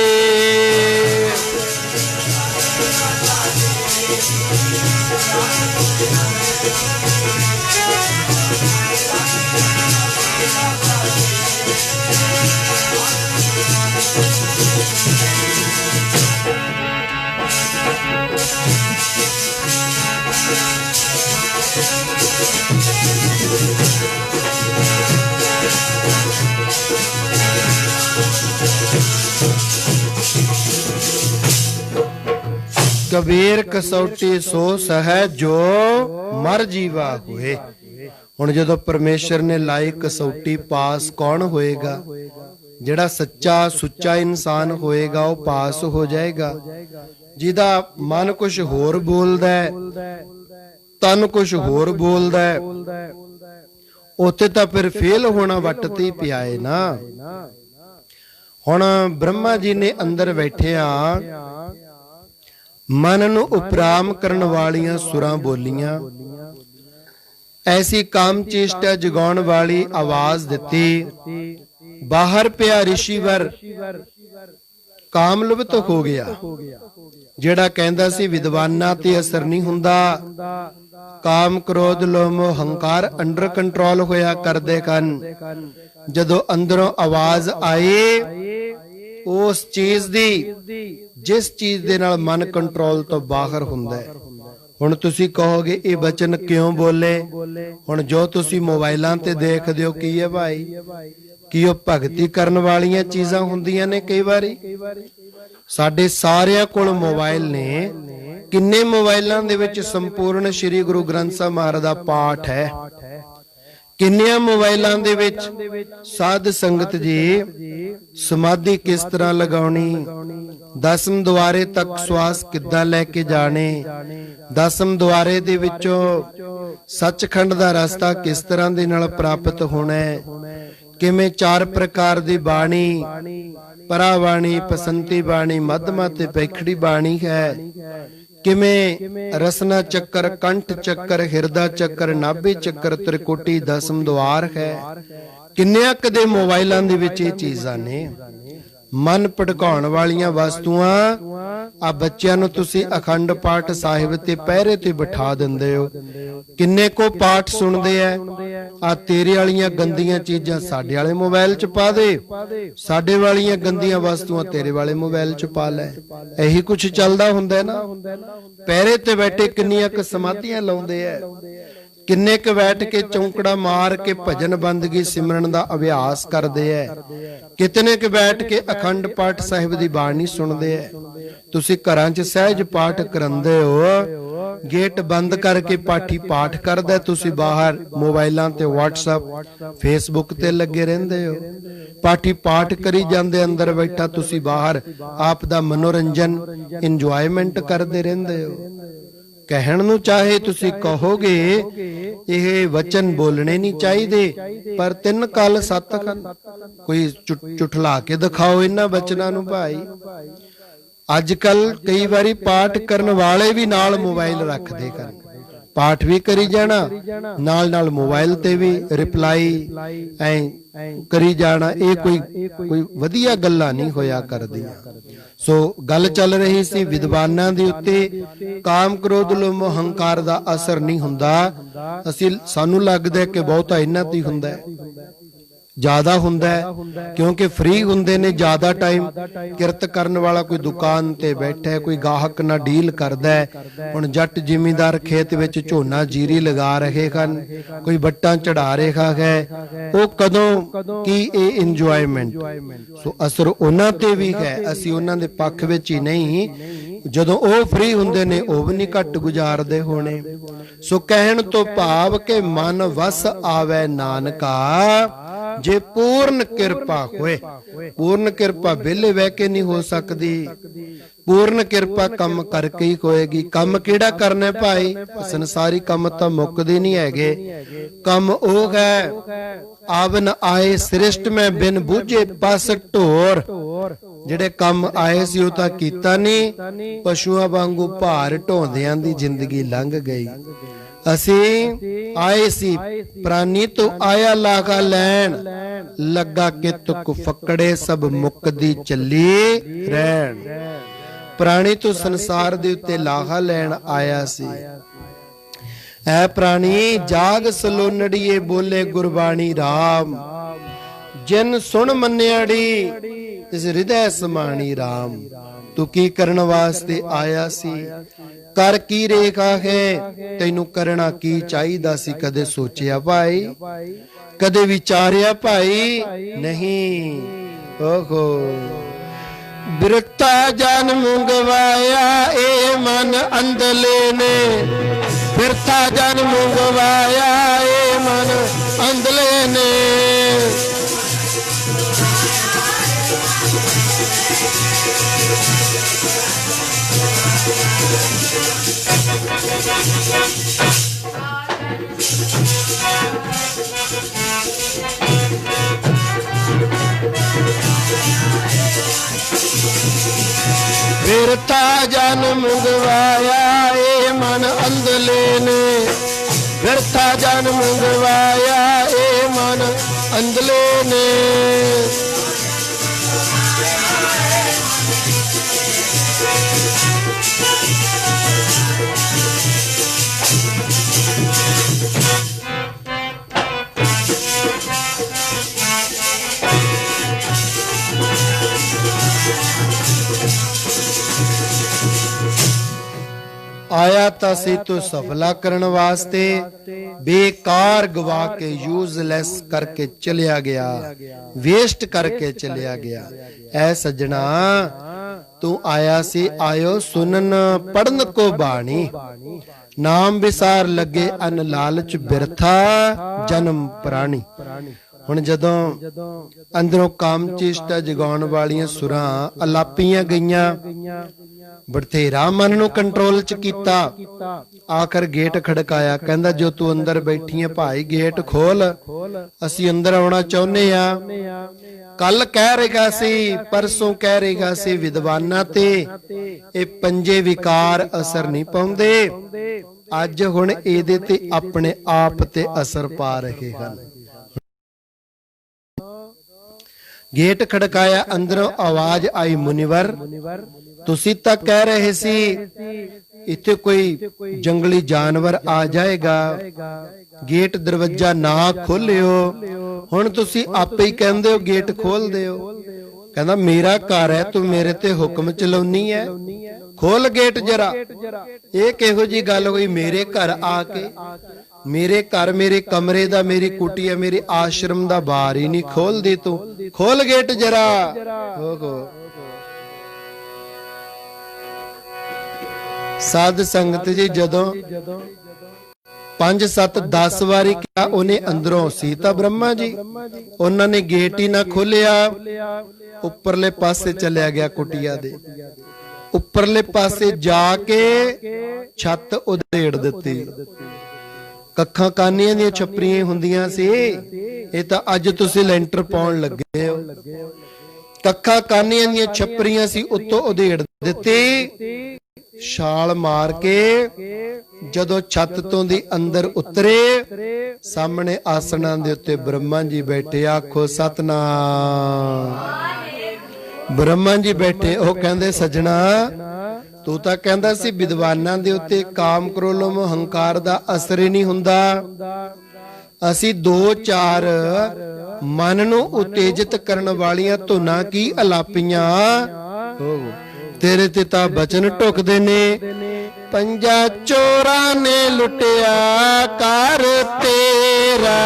ਕਬੀਰ ਕਸੌਟੀ ਸੋ ਸਹਿ ਜੋ ਮਰ ਜੀਵਾ ਹੋਏ। ਹੁਣ ਜਦੋਂ ਪਰਮੇਸ਼ਰ ਨੇ ਲਾਈ ਕਸੌਟੀ, ਪਾਸ ਕੌਣ ਹੋਏਗਾ? ਜਿਹੜਾ ਸੱਚਾ ਸੁੱਚਾ ਇਨਸਾਨ ਹੋਏਗਾ ਉਹ ਪਾਸ ਹੋ ਜਾਏਗਾ। ਜਿਹਦਾ ਮਨ ਕੁਝ ਹੋਰ ਬੋਲਦਾ ਹੈ, ਤਨ ਕੁਝ ਹੋਰ ਬੋਲਦਾ ਹੈ, ਉੱਥੇ ਤਾਂ ਫਿਰ ਫੇਲ ਹੋਣਾ ਵੱਟ ਤੇ ਹੀ ਪਿਆ ਏ ਨਾ। ਹੁਣ ਬ੍ਰਹਮਾ ਜੀ ਨੇ ਅੰਦਰ ਬੈਠਿਆ ਮਨ ਨੂੰ ਉਪਰਾਮ ਕਰਨ ਵਾਲੀਆਂ ਸੁਰਾਂ ਬੋਲੀਆਂ, ਐਸੀ ਕਾਮ ਚੇਸ਼ਟਾ ਜਗਾਉਣ ਵਾਲੀ ਆਵਾਜ਼ ਦਿੱਤੀ। ਬਾਹਰ ਪਿਆ ਰਿਸ਼ੀਵਰ ਕਾਮ ਲੁਭਤ ਹੋ ਗਿਆ। ਜਿਹੜਾ ਕਹਿੰਦਾ ਸੀ ਵਿਦਵਾਨਾਂ ਤੇ ਅਸਰ ਨਹੀਂ ਹੁੰਦਾ, ਕਾਮ ਕ੍ਰੋਧ ਲੋਭ ਮੋਹ ਹੰਕਾਰ ਅੰਡਰ ਕੰਟਰੋਲ ਹੋਇਆ ਕਰਦੇ ਕਨ। ਜਦੋਂ ਅੰਦਰੋਂ ਆਵਾਜ਼ ਆਈ ਉਸ ਚੀਜ਼ ਦੀ, ਜਿਸ ਚੀਜ਼ ਦੇ ਨਾਲ ਮਨ ਕੰਟਰੋਲ ਤੋਂ ਬਾਹਰ ਹੁੰਦਾ ਹੈ, ਹੁਣ ਤੁਸੀਂ ਕਹੋਗੇ ਇਹ ਬਚਨ ਕਿਉਂ ਬੋਲੇ? ਹੁਣ ਜੋ ਤੁਸੀਂ ਮੋਬਾਈਲਾਂ ਤੇ ਦੇਖਦੇ ਹੋ ਕੀ ਹੈ ਭਾਈ? ਕੀ ਉਹ ਭਗਤੀ ਕਰਨ ਵਾਲੀਆਂ ਚੀਜ਼ਾਂ ਹੁੰਦੀਆਂ ਨੇ? ਕਈ ਵਾਰੀ ਸਾਡੇ ਸਾਰਿਆਂ ਕੋਲ ਮੋਬਾਈਲ ਨੇ। ਕਿੰਨੇ ਮੋਬਾਈਲਾਂ ਦੇ ਵਿੱਚ ਸੰਪੂਰਨ ਸ੍ਰੀ ਗੁਰੂ ਗ੍ਰੰਥ ਸਾਹਿਬ ਮਹਾਰਾਜ ਦਾ ਪਾਠ ਹੈ? ਕਿੰਨਿਆਂ ਮੋਬਾਈਲਾਂ ਦੇ ਵਿੱਚ ਸਾਧ ਸੰਗਤ ਜੀ ਸਮਾਧੀ ਕਿਸ ਤਰ੍ਹਾਂ ਲਗਾਉਣੀ, ਦਸਮ ਦੁਆਰੇ ਤੱਕ ਸਵਾਸ ਕਿੱਦਾਂ ਲੈ ਕੇ ਜਾਣੇ, ਦਸਮ ਦੁਆਰੇ ਦੇ ਵਿੱਚੋਂ ਸੱਚਖੰਡ ਦਾ ਰਸਤਾ ਕਿਸ ਤਰ੍ਹਾਂ ਦੇ ਨਾਲ ਪ੍ਰਾਪਤ ਹੋਣਾ ਹੈ, ਕਿਵੇਂ 4 ਪ੍ਰਕਾਰ ਦੀ ਬਾਣੀ, ਪਰਾ ਬਾਣੀ, ਪਸੰਤੀ ਬਾਣੀ, ਮੱਧਮਾ ਤੇ ਪੈਖੜੀ ਬਾਣੀ ਹੈ, ਕਿਵੇਂ ਰਸਨਾ ਚੱਕਰ, ਕੰਠ ਚੱਕਰ, ਹਿਰਦਾ ਚੱਕਰ, ਨਾਭੀ ਚੱਕਰ, ਤ੍ਰਿਕੁਟੀ, ਦਸਮ ਦੁਆਰ ਹੈ। ਕਿੰਨਿਆਂ ਕਦੇ ਮੋਬਾਈਲਾਂ ਦੇ ਵਿੱਚ ਇਹ ਚੀਜ਼ਾਂ ਨੇ। ਮਨ ਭਟਕਾਉਣ ਵਾਲੀਆਂ ਵਸਤੂਆਂ। ਆ ਬੱਚਿਆਂ ਨੂੰ ਤੁਸੀਂ ਅਖੰਡ ਪਾਠ ਸਾਹਿਬ ਤੇ ਪਹਿਰੇ ਤੇ ਬਿਠਾ ਦਿੰਦੇ ਹੋ, ਕਿੰਨੇ ਕੋ ਪਾਠ ਸੁਣਦੇ ਐ। ਆ ਤੇਰੇ ਵਾਲੀਆਂ ਗੰਦੀਆਂ ਚੀਜ਼ਾਂ ਸਾਡੇ ਵਾਲੇ ਮੋਬਾਈਲ 'ਚ ਪਾ ਦੇ, ਸਾਡੇ ਵਾਲੀਆਂ ਗੰਦੀਆਂ ਵਸਤੂਆਂ ਤੇਰੇ ਵਾਲੇ ਮੋਬਾਈਲ 'ਚ ਪਾ ਲੈ। ਇਹੀ ਕੁਛ ਚੱਲਦਾ ਹੁੰਦਾ ਨਾ। ਪਹਿਰੇ ਤੇ ਬੈਠੇ ਕਿੰਨੀਆਂ ਕ ਸਮਾਧੀਆਂ ਲਾਉਂਦੇ ਐ, ਕਿੰਨੇ ਕ ਬੈਠ ਕੇ ਚੌਂਕੜਾ ਮਾਰ ਕੇ ਭਜਨ ਬੰਦਗੀ ਸਿਮਰਨ ਦਾ ਅਭਿਆਸ ਕਰਦੇ ਐ, ਕਿਤਨੇ ਕ ਬੈਠ ਕੇ ਅਖੰਡ ਪਾਠ ਸਾਹਿਬ ਦੀ ਬਾਣੀ ਸੁਣਦੇ ਐ। ਤੁਸੀਂ ਘਰਾਂ 'ਚ ਸਹਿਜ ਪਾਠ ਕਰਾਂਦੇ ਹੋ, ਗੇਟ ਬੰਦ ਕਰਕੇ ਪਾਠੀ ਪਾਠ ਕਰਦਾ, ਤੁਸੀਂ ਬਾਹਰ ਮੋਬਾਈਲਾਂ ਤੇ WhatsApp Facebook ਤੇ ਲੱਗੇ ਰਹਿੰਦੇ ਹੋ। ਪਾਠੀ ਪਾਠ ਕਰੀ ਜਾਂਦੇ, ਅੰਦਰ ਬੈਠਾ ਤੁਸੀਂ ਬਾਹਰ ਆਪ ਦਾ ਮਨੋਰੰਜਨ ਇੰਜੋਇਮੈਂਟ ਕਰਦੇ ਰਹਿੰਦੇ ਹੋ। ਕਹਿਣ ਨੂੰ ਚਾਹੇ ਤੁਸੀਂ ਕਹੋਗੇ ਇਹ ਵਚਨ ਬੋਲਣੇ ਨਹੀਂ ਚਾਹੀਦੇ, ਪਰ 3 ਕਾਲ 7 ਖੰਡ ਕੋਈ ਚੁਟਲਾ ਕੇ ਦਿਖਾਓ ਇਹਨਾਂ ਵਚਨਾਂ ਨੂੰ ਭਾਈ। ਅੱਜ ਕੱਲ ਕਈ ਵਾਰੀ ਪਾਠ ਕਰਨ ਵਾਲੇ ਵੀ ਨਾਲ ਮੋਬਾਈਲ ਰੱਖਦੇ ਕਰਨ, ਪਾਠ ਵੀ ਕਰੀ ਜਾਣਾ ਨਾਲ ਨਾਲ ਮੋਬਾਈਲ ਤੇ ਵੀ ਰਿਪਲਾਈ ਐ ਕਰੀ ਜਾਣਾ। ਇਹ ਕੋਈ ਵਧੀਆ ਗੱਲਾਂ ਨਹੀਂ ਹੋਇਆ ਕਰਦੀਆਂ। ਸੋ ਗੱਲ ਚੱਲ ਰਹੀ ਸੀ ਵਿਦਵਾਨਾਂ ਦੇ ਉੱਤੇ। ਕਾਮ ਕ੍ਰੋਧ ਲੋਭ ਹੰਕਾਰ ਦਾ ਅਸਰ ਨਹੀਂ ਹੁੰਦਾ। ਸਾਨੂੰ ਲੱਗਦਾ ਕਿ ਬਹੁਤਾ ਇਹਨਾਂ ਤੇ ਹੁੰਦਾ ਹੈ, ਜ਼ਿਆਦਾ ਹੁੰਦਾ ਹੈ, ਕਿਉਂਕਿ ਫ੍ਰੀ ਹੁੰਦੇ ਨੇ ਜ਼ਿਆਦਾ ਟਾਈਮ। ਕਿਰਤ ਕਰਨ ਵਾਲਾ ਕੋਈ ਦੁਕਾਨ ਤੇ ਬੈਠਾ ਹੈ, ਕੋਈ ਗਾਹਕ ਨਾਲ ਡੀਲ ਕਰਦਾ ਹੈ। ਹੁਣ ਜੱਟ ਜ਼ਿਮੀਂਦਾਰ ਖੇਤ ਵਿੱਚ ਝੋਨਾ ਜੀਰੀ ਲਗਾ ਰਹੇ ਹਨ, ਕੋਈ ਵੱਟਾਂ ਚੜਾ ਰਿਹਾ ਹੈ, ਉਹ ਕਦੋਂ ਕੀ ਇਹ ਇੰਜੋਇਮੈਂਟ। ਸੋ ਅਸਰ ਉਹਨਾਂ ਤੇ ਵੀ ਹੈ। ਅਸੀਂ ਉਹਨਾਂ ਦੇ ਪੱਖ ਵਿੱਚ ਹੀ ਨਹੀਂ, ਜਦੋਂ ਉਹ ਫ੍ਰੀ ਹੁੰਦੇ ਨੇ ਉਹ ਵੀ ਨਹੀਂ ਘੱਟ ਗੁਜ਼ਾਰਦੇ ਹੋਣੇ। ਸੋ ਕਹਿਣ ਤੋਂ ਭਾਵ ਕਿ ਮਨ ਵਸ ਆਵੇ ਨਾਨਕਾ, ਜੇ ਪੂਰਨ ਕਿਰਪਾ ਹੋਏ। ਪੂਰਨ ਕਿਰਪਾ ਵਿਹਲੇ ਬਹਿ ਕੇ ਨਹੀਂ ਹੋ ਸਕਦੀ, ਪੂਰਨ ਕਿਰਪਾ ਕੰਮ ਕਰਕੇ ਹੀ ਹੋਏਗੀ। ਕੰਮ ਕਿਹੜਾ ਕਰਨਾ ਭਾਈ? ਸੰਸਾਰੀ ਕੰਮ ਤਾਂ ਮੁੱਕਦੇ ਨਹੀਂ ਹੈਗੇ। ਕੰਮ ਉਹ ਹੈ ਆਵਨ ਆਏ ਸ੍ਰਿਸ਼ਟ ਮੈਂ ਬਿਨ ਬੂਝੇ ਪਸ ਢੋਰ। ਜਿਹੜੇ ਕੰਮ ਆਏ ਸੀ ਉਹ ਤਾਂ ਕੀਤਾ ਨਹੀਂ, ਪਸ਼ੂਆਂ ਵਾਂਗੂ ਭਾਰ ਢੋਂਦਿਆਂ ਦੀ ਜ਼ਿੰਦਗੀ ਲੰਘ ਗਈ। ਅਸੀਂ ਆਏ ਸੀ ਪ੍ਰਾਨੀ ਤੋਂ ਆਇਆ ਲਾਗਾ ਲੈਣ, ਲੱਗਾ ਕਿ ਤੁਕ ਫਕੜੇ ਸਭ ਮੁੱਕਦੀ ਚੱਲੀ ਰਹਿਣ। ਪ੍ਰਾਣੀ ਤੋਂ ਸੰਸਾਰ ਦੇ ਉੱਤੇ ਲਾਹਾ ਲੈਣ ਆਇਆ ਸੀ। ਐ ਪ੍ਰਾਣੀ ਜਾਗ ਸਲੋਨੜੀਏ ਬੋਲੇ ਗੁਰਬਾਣੀ ਰਾਮ, ਜਿਨ ਸੁਣ ਮੰਨਿਆੜੀ ਇਸ ਹਿਰਦੈ ਸਮਾਣੀ ਰਾਮ। ਤੂੰ ਕੀ ਕਰਨ ਵਾਸਤੇ ਆਇਆ ਸੀ? ਕਰ ਕੀ ਰੇਖਾ ਹੈ? ਤੈਨੂੰ ਕਰਨਾ ਕੀ ਚਾਹੀਦਾ ਸੀ? ਕਦੇ ਸੋਚਿਆ ਭਾਈ? ਕਦੇ ਵਿਚਾਰਿਆ ਭਾਈ? ਨਹੀਂ। ਓਹੋ ਬਿਰਤਾ ਜਨਮ ਗਵਾਇਆ ਏ ਮਨ ਅੰਧਲੇ ਨੇ, ਬਿਰਤਾ ਜਨਮ ਗਵਾਇਆ ਏ ਮਨ ਅੰਧਲੇ ਨੇ। ਬਿਰਤਾ ਜਨਮ ਗਵਾਇਆ ਏ ਮਨ ਅੰਧਲੇ ਨੇ, ਬਿਰਤਾ ਜਨਮ ਗਵਾਇਆ ਏ ਮਨ ਅੰਧਲੇ ਨੇ। ਆਇਆ ਤਾਂ ਸੀ ਤੂੰ ਸਫਲਾ ਕਰਨ ਵਾਸਤੇ, ਬੇਕਾਰ ਗਵਾ ਕੇ ਯੂਜ਼ਲੈਸ ਕਰਕੇ ਚਲਿਆ ਗਿਆ, ਵੇਸਟ ਕਰਕੇ ਚਲਿਆ ਗਿਆ। ਐ ਸੱਜਣਾ ਤੂੰ ਆਇਆ ਸੀ, ਆਇਓ ਸੁਨਨ ਪੜਨ ਕੋ ਬਾਣੀ, ਨਾਮ ਵਿਸਾਰ ਲੱਗੇ ਅਨ ਲਾਲਚ ਬਿਰਥਾ ਜਨਮ ਪ੍ਰਾਣੀ। ਹੁਣ ਜਦੋਂ ਅੰਦਰੋਂ ਕਾਮ ਚੇਸ਼ਟਾ ਜਗਾਉਣ ਵਾਲੀਆਂ ਸੁਰਾਂ ਅਲਾਪੀਆਂ ਗਈਆਂ, ਬਥੇਰਾ ਮਨ ਨੂੰ ਕੰਟਰੋਲ ਚ ਕੀਤਾ, ਆਖਰ ਗੇਟ ਖੜਕਾਇਆ। ਕਹਿੰਦਾ ਜੋ ਤੂੰ ਅੰਦਰ ਬੈਠੀ ਹੈ ਭਾਈ ਗੇਟ ਖੋਲ, ਅਸੀਂ ਅੰਦਰ ਆਉਣਾ ਚਾਹੁੰਦੇ ਆ। ਕੱਲ ਕਹਿ ਰਿਹਾ ਸੀ, ਪਰਸੋਂ ਕਹਿ ਰਿਹਾ ਸੀ ਵਿਦਵਾਨਾਂ ਤੇ ਇਹ ਪੰਜੇ ਵਿਕਾਰ ਅਸਰ ਨਹੀਂ ਪਾਉਂਦੇ, ਅੱਜ ਹੁਣ ਇਹਦੇ ਤੇ ਆਪਣੇ ਆਪ ਤੇ ਅਸਰ ਪਾ ਰਹੇ ਹਨ। ਗੇਟ ਖੜਕਾਇਆ, ਅੰਦਰੋਂ ਆਵਾਜ਼ ਆਈ, ਮੁਨੀਵਰ ਤੁਸੀਂ ਤਾਂ ਕਹਿ ਰਹੇ ਸੀ ਇੱਥੇ ਕੋਈ ਜੰਗਲੀ ਜਾਨਵਰ ਆ ਜਾਏਗਾ, ਗੇਟ ਦਰਵਾਜ਼ਾ ਨਾ ਖੋਲਿਓ, ਹੁਣ ਤੁਸੀਂ ਆਪੇ ਹੀ ਕਹਿੰਦੇ ਹੋ ਗੇਟ ਖੋਲ ਦਿਓ। ਕਹਿੰਦਾ ਮੇਰਾ ਘਰ ਹੈ, ਤੂੰ ਮੇਰੇ ਤੇ ਹੁਕਮ ਚਲਾਉਣੀ ਹੈ, ਖੋਲ ਗੇਟ ਜਰਾ। ਇਹ ਕਿਹੋ ਜੀ ਗੱਲ ਹੋਈ, ਮੇਰੇ ਘਰ ਆ ਕੇ, ਮੇਰੇ ਘਰ ਮੇਰੇ ਕਮਰੇ ਦਾ, ਮੇਰੀ ਕੁਟੀਆ, ਮੇਰੇ ਆਸ਼ਰਮ ਦਾ ਬਾਰ ਹੀ ਨਹੀਂ ਖੋਲਦੀ ਤੂੰ, ਖੋਲ ਗੇਟ ਜਰਾ। ਸਾਧ ਸੰਗਤ ਜੀ ਜਦੋਂ 5 7 10 ਵਾਰੀ ਕਿਹਾ, ਉਹਨੇ ਅੰਦਰੋਂ ਸੀਤਾ ਬ੍ਰਹਮਾ ਜੀ, ਉਹਨਾਂ ਨੇ ਗੇਟ ਹੀ ਨਾ ਖੋਲਿਆ, ਉੱਪਰਲੇ ਪਾਸੇ ਚਲਿਆ ਗਿਆ ਕੁਟੀਆ ਦੇ, ਉੱਪਰਲੇ ਪਾਸੇ ਜਾ ਕੇ ਛੱਤ ਉਧੇੜ ਦਿੱਤੀ। ਕੱਖਾਂ ਕਾਨੀਆਂ ਦੀਆਂ ਛੱਪਰੀਆਂ ਹੁੰਦੀਆਂ ਸੀ, ਇਹ ਤਾਂ ਅੱਜ ਤੁਸੀਂ ਲੈਂਟਰ ਪਾਉਣ ਲੱਗੇ ਹੋ। ਕੱਖਾਂ ਕਾਨੀਆਂ ਦੀਆਂ ਛੱਪਰੀਆਂ ਸੀ, ਉੱਤੋਂ ਉਧੇੜ ਦਿੱਤੀ। ਛਾਲ ਮਾਰ ਕੇ ਜਦੋਂ ਛੱਤ ਤੋਂ ਦੀ ਅੰਦਰ ਉਤਰੇ, ਸਾਹਮਣੇ ਆਸਣਾਂ ਦੇ ਉੱਤੇ ਬ੍ਰਹਮਾ ਜੀ ਬੈਠੇ। ਆਖੋ ਸਤਨਾਮ। ਬ੍ਰਹਮਾ ਜੀ ਬੈਠੇ, ਉਹ ਕਹਿੰਦੇ ਸੱਜਣਾ ਤੂੰ ਤਾਂ ਕਹਿੰਦਾ ਸੀ ਵਿਦਵਾਨਾਂ ਦੇ ਉੱਤੇ ਕਾਮ ਕ੍ਰੋਧਮ ਹੰਕਾਰ ਦਾ ਅਸਰ ਹੀ ਨਹੀਂ ਹੁੰਦਾ, ਅਸੀਂ 2-4 ਮਨ ਨੂੰ ਉਤੇਜਿਤ ਕਰਨ ਵਾਲੀਆਂ ਧੁਨਾਂ ਕੀ ਅਲਾਪੀਆਂ, ਤੇਰੇ ਤੇ ਤਾਂ ਬਚਨ ਢੁਕਦੇ ਨੇ। ਪੰਜਾਂ ਚੋਰਾਂ ਨੇ ਲੁੱਟਿਆ ਘਰ ਤੇਰਾ,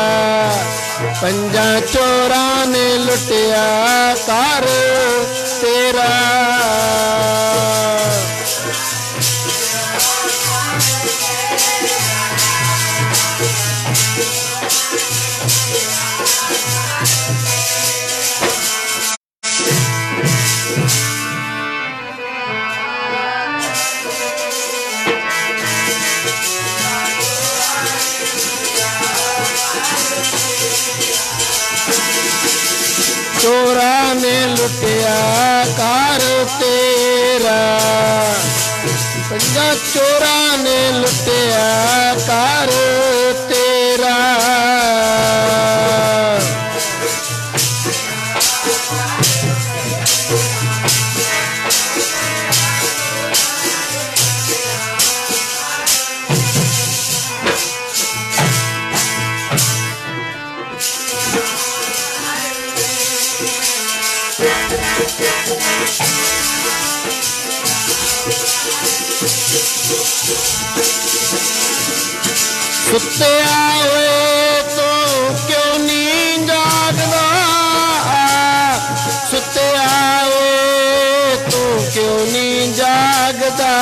ਪੰਜਾਂ ਚੋਰਾਂ ਨੇ ਲੁੱਟਿਆ ਘਰ ਤੇਰਾ। ਚੋਰਾਂ ਨੇ ਲੁੱਟਿਆ ਘਰ ਤੇਰਾ, ਪੰਜਾਂ ਚੋਰਾਂ ਨੇ ਲੁੱਟਿਆ ਘਰ ਤੇਰਾ। ਸੁੱਤਿਆ ਓਏ ਤੂੰ ਕਿਉਂ ਨੀ ਜਾਗਦਾ, ਸੁੱਤਿਆ ਓਏ ਤੂੰ ਕਿਉਂ ਨੀ ਜਾਗਦਾ,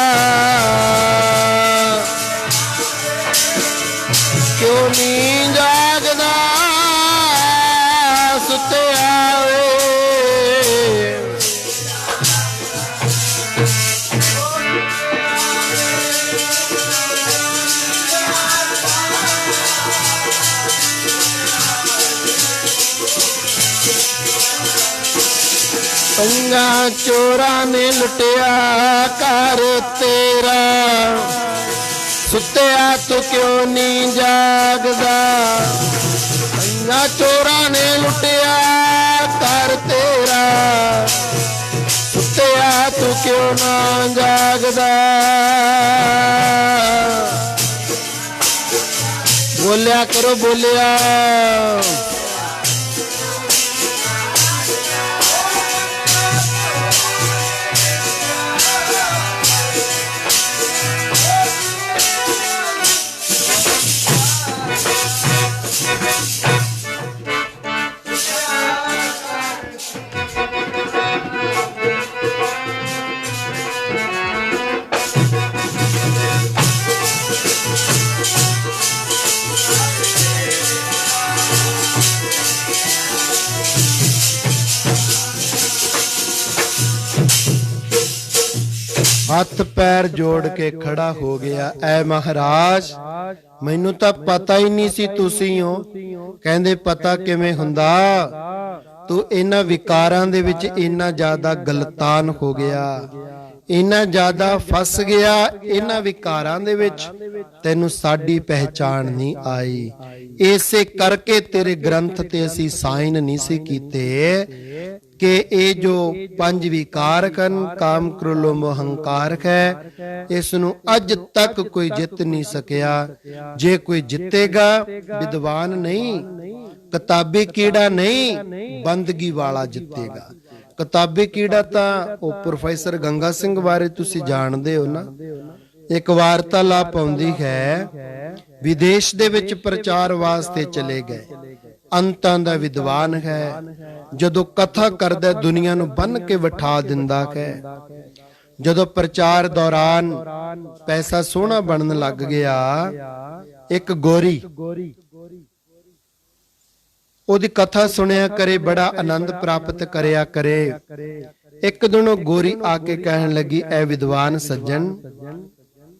ਕਿਉਂ ਨੀ ਜਾਗਦਾ, ਸੁੱਤਿਆ ਓਏ। ਪੰਜਾਂ ਚੋਰਾਂ ਨੇ ਲੁੱਟਿਆ ਘਰ ਤੇਰਾ, ਸੁੱਤਿਆ ਤੂੰ ਕਿਉਂ ਨੀ ਜਾਗਦਾ, ਪੰਜਾਂ ਚੋਰਾਂ ਨੇ ਲੁੱਟਿਆ ਘਰ ਤੇਰਾ, ਸੁੱਤਿਆ ਤੂੰ ਕਿਉਂ ਨਾ ਜਾਗਦਾ। ਬੋਲਿਆ ਕਰੋ ਬੋਲਿਆ। ਹੱਥ ਪੈਰ ਜੋੜ ਕੇ ਖੜਾ ਹੋ ਗਿਆ, ਐ ਮਹਾਰਾਜ ਮੈਨੂੰ ਤਾਂ ਪਤਾ ਹੀ ਨਹੀਂ ਸੀ ਤੁਸੀਂ ਹੋ। ਕਹਿੰਦੇ ਪਤਾ ਕਿਵੇਂ ਹੁੰਦਾ, ਤੂੰ ਇਹਨਾਂ ਵਿਕਾਰਾਂ ਦੇ ਵਿੱਚ ਇੰਨਾ ਜ਼ਿਆਦਾ ਗਲਤਾਨ ਹੋ ਗਿਆ, ਇੰਨਾ ਜ਼ਿਆਦਾ ਫਸ ਗਿਆ ਇਹਨਾਂ ਵਿਕਾਰਾਂ ਦੇ ਵਿੱਚ, ਤੈਨੂੰ ਸਾਡੀ ਪਹਿਚਾਣ ਨਹੀਂ ਆਈ। ਇਸੇ ਕਰਕੇ ਤੇਰੇ ਗ੍ਰੰਥ ਤੇ ਅਸੀਂ ਸਾਈਨ ਨਹੀਂ ਸੀ ਕੀਤੇ ਕਿ ਇਹ ਜੋ ਪੰਜ ਵਿਕਾਰ ਹਨ, ਕਾਮ ਕ੍ਰੋਧ ਲੋਭ ਮੋਹ ਹੰਕਾਰ ਹੈ, ਇਸ ਨੂੰ ਅੱਜ ਤੱਕ ਕੋਈ ਜਿੱਤ ਨਹੀਂ ਸਕਿਆ। ਜੇ ਕੋਈ ਜਿੱਤੇਗਾ ਵਿਦਵਾਨ ਨਹੀਂ, ਕਿਤਾਬੀ ਕੀੜਾ ਨਹੀਂ, ਬੰਦਗੀ ਵਾਲਾ ਜਿੱਤੇਗਾ। ਕਿਤਾਬੀ ਕੀੜਾ ਤਾਂ ਉਹ ਪ੍ਰੋਫੈਸਰ ਗੰਗਾ ਸਿੰਘ ਬਾਰੇ ਤੁਸੀਂ ਜਾਣਦੇ ਹੋ ਨਾ। ਇੱਕ ਵਾਰਤਾਲਾਪ ਆਉਂਦੀ ਹੈ, ਵਿਦੇਸ਼ ਦੇ ਵਿੱਚ ਪ੍ਰਚਾਰ ਵਾਸਤੇ ਚਲੇ ਗਏ, ਅੰਤਾਂ ਦਾ ਵਿਦਵਾਨ ਹੈ, ਜਦੋਂ ਕਥਾ ਕਰਦਾ ਦੁਨੀਆ ਨੂੰ ਬੰਨ ਕੇ ਬਿਠਾ ਦਿੰਦਾ ਹੈ। ਜਦੋਂ ਪ੍ਰਚਾਰ ਦੌਰਾਨ ਪੈਸਾ ਸੋਹਣਾ ਬਣਨ ਲੱਗ ਗਿਆ, ਇੱਕ ਗੋਰੀ ਉਹਦੀ ਕਥਾ ਸੁਣਿਆ ਕਰੇ, ਬੜਾ ਆਨੰਦ ਪ੍ਰਾਪਤ ਕਰਿਆ ਕਰੇ। ਇੱਕ ਦਿਨ ਉਹ ਗੋਰੀ ਆ ਕੇ ਕਹਿਣ ਲੱਗੀ, ਐ ਵਿਦਵਾਨ ਸੱਜਣ,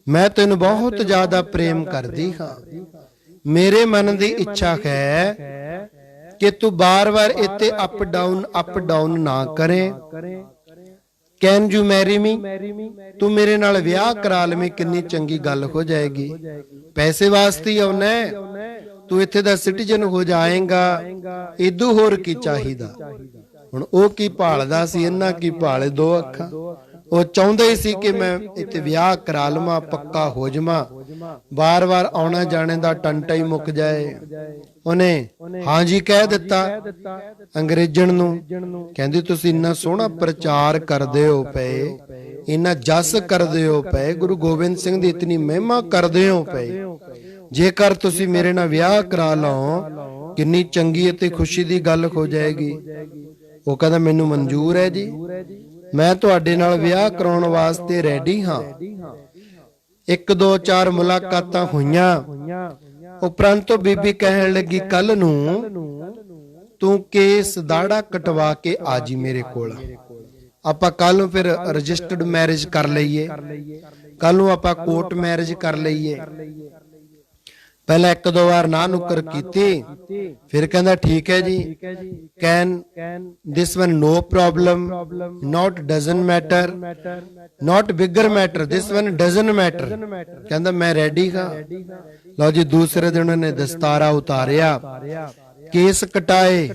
ਮੈਂ ਤੈਨੂੰ ਬਹੁਤ ਜ਼ਿਆਦਾ ਪ੍ਰੇਮ ਕਰਦੀ ਹਾਂ, ਮੇਰੇ ਮਨ ਦੀ ਇੱਛਾ ਹੈ ਕਿ ਤੂੰ ਬਾਰ-ਬਾਰ ਇੱਥੇ ਅਪ ਡਾਊਨ ਨਾ ਕਰੇ। ਕੈਨ ਯੂ ਮੈਰੀ ਮੀ, ਤੂੰ ਮੇਰੇ ਨਾਲ ਵਿਆਹ ਕਰਾ ਲਵੇਂ, ਕਿੰਨੀ ਚੰਗੀ ਗੱਲ ਹੋ ਜਾਏਗੀ। ਪੈਸੇ ਵਾਸਤੇ ਹੀ ਆਉਣਾ, ਤੂੰ ਇੱਥੇ ਦਾ ਸਿਟੀਜ਼ਨ ਹੋ ਜਾਏਗਾ, ਇਦੋਂ ਹੋਰ ਕੀ ਚਾਹੀਦਾ। ਹੁਣ ਉਹ ਕੀ ਭਾਲਦਾ ਸੀ, ਇਹਨਾਂ ਕੀ ਭਾਲੇ ਦੋ ਅੱਖਾਂ। ਉਹ ਚਾਹੁੰਦਾ ਹੀ ਸੀ ਕਿ ਮੈਂ ਇੱਥੇ ਵਿਆਹ ਕਰਾ ਲਵਾਂ, ਪੱਕਾ ਹੋ ਜਾਵਾਂ, ਬਾਰ-ਬਾਰ ਆਉਣਾ ਜਾਣੇ ਦਾ ਟੰਟਾ ਹੀ ਮੁੱਕ ਜਾਏ। ਉਹਨੇ ਹਾਂਜੀ ਕਹਿ ਦਿੱਤਾ ਅੰਗਰੇਜ਼ਣ ਨੂੰ। ਕਹਿੰਦੀ ਤੁਸੀਂ ਇੰਨਾ ਸੋਹਣਾ ਪ੍ਰਚਾਰ ਕਰਦੇ ਹੋ ਪਏ, ਇੰਨਾ ਜਸ ਕਰਦੇ ਹੋ ਪਏ, ਗੁਰੂ ਗੋਬਿੰਦ ਸਿੰਘ ਦੀ ਇਤਨੀ ਮਹਿਮਾ ਕਰਦੇ ਹੋ ਪਏ, ਜੇਕਰ ਤੁਸੀਂ ਮੇਰੇ ਨਾਲ ਵਿਆਹ ਕਰਾ ਲਓ ਕਿੰਨੀ ਚੰਗੀ ਅਤੇ ਖੁਸ਼ੀ ਦੀ ਗੱਲ ਹੋ ਜਾਏਗੀ। ਉਹ ਕਹਿੰਦਾ ਮੈਨੂੰ ਮਨਜ਼ੂਰ ਹੈ ਜੀ, ਮੈਂ ਤੁਹਾਡੇ ਨਾਲ ਵਿਆਹ ਕਰਾਉਣ ਵਾਸਤੇ ਰੈਡੀ ਹਾਂ। 1 2 4 ਮੁਲਾਕਾਤਾਂ ਹੋਈਆਂ, ਉਪਰੰਤ ਬੀਬੀ ਕਹਿਣ ਲੱਗੀ ਕੱਲ ਨੂੰ ਤੂੰ ਕੇਸ ਦਾੜਾ ਕਟਵਾ ਕੇ ਆ ਜੀ ਮੇਰੇ ਕੋਲ, ਆਪਾਂ ਕੱਲ ਨੂੰ ਫਿਰ ਰਜਿਸਟਰਡ ਮੈਰਿਜ ਕਰ ਲਈਏ, ਕੱਲ ਨੂੰ ਆਪਾਂ ਕੋਰਟ ਮੈਰਿਜ ਕਰ ਲਈਏ। ਪਹਿਲਾਂ 1 2 ਵਾਰ ਨਾ ਨੁਕਰ ਕੀਤੀ, ਫਿਰ ਕਹਿੰਦਾ ਠੀਕ ਹੈ ਜੀ, can this one no problem, not doesn't matter, not bigger matter, this one doesn't matter. ਕਹਿੰਦਾ ਮੈਂ ਰੈਡੀ ਹਾਂ। ਲਓ ਜੀ, ਦੂਸਰੇ ਦਿਨ ਉਹਨੇ ਦਸਤਾਰਾ ਉਤਾਰਿਆ, ਕੇਸ ਕਟਾਏ,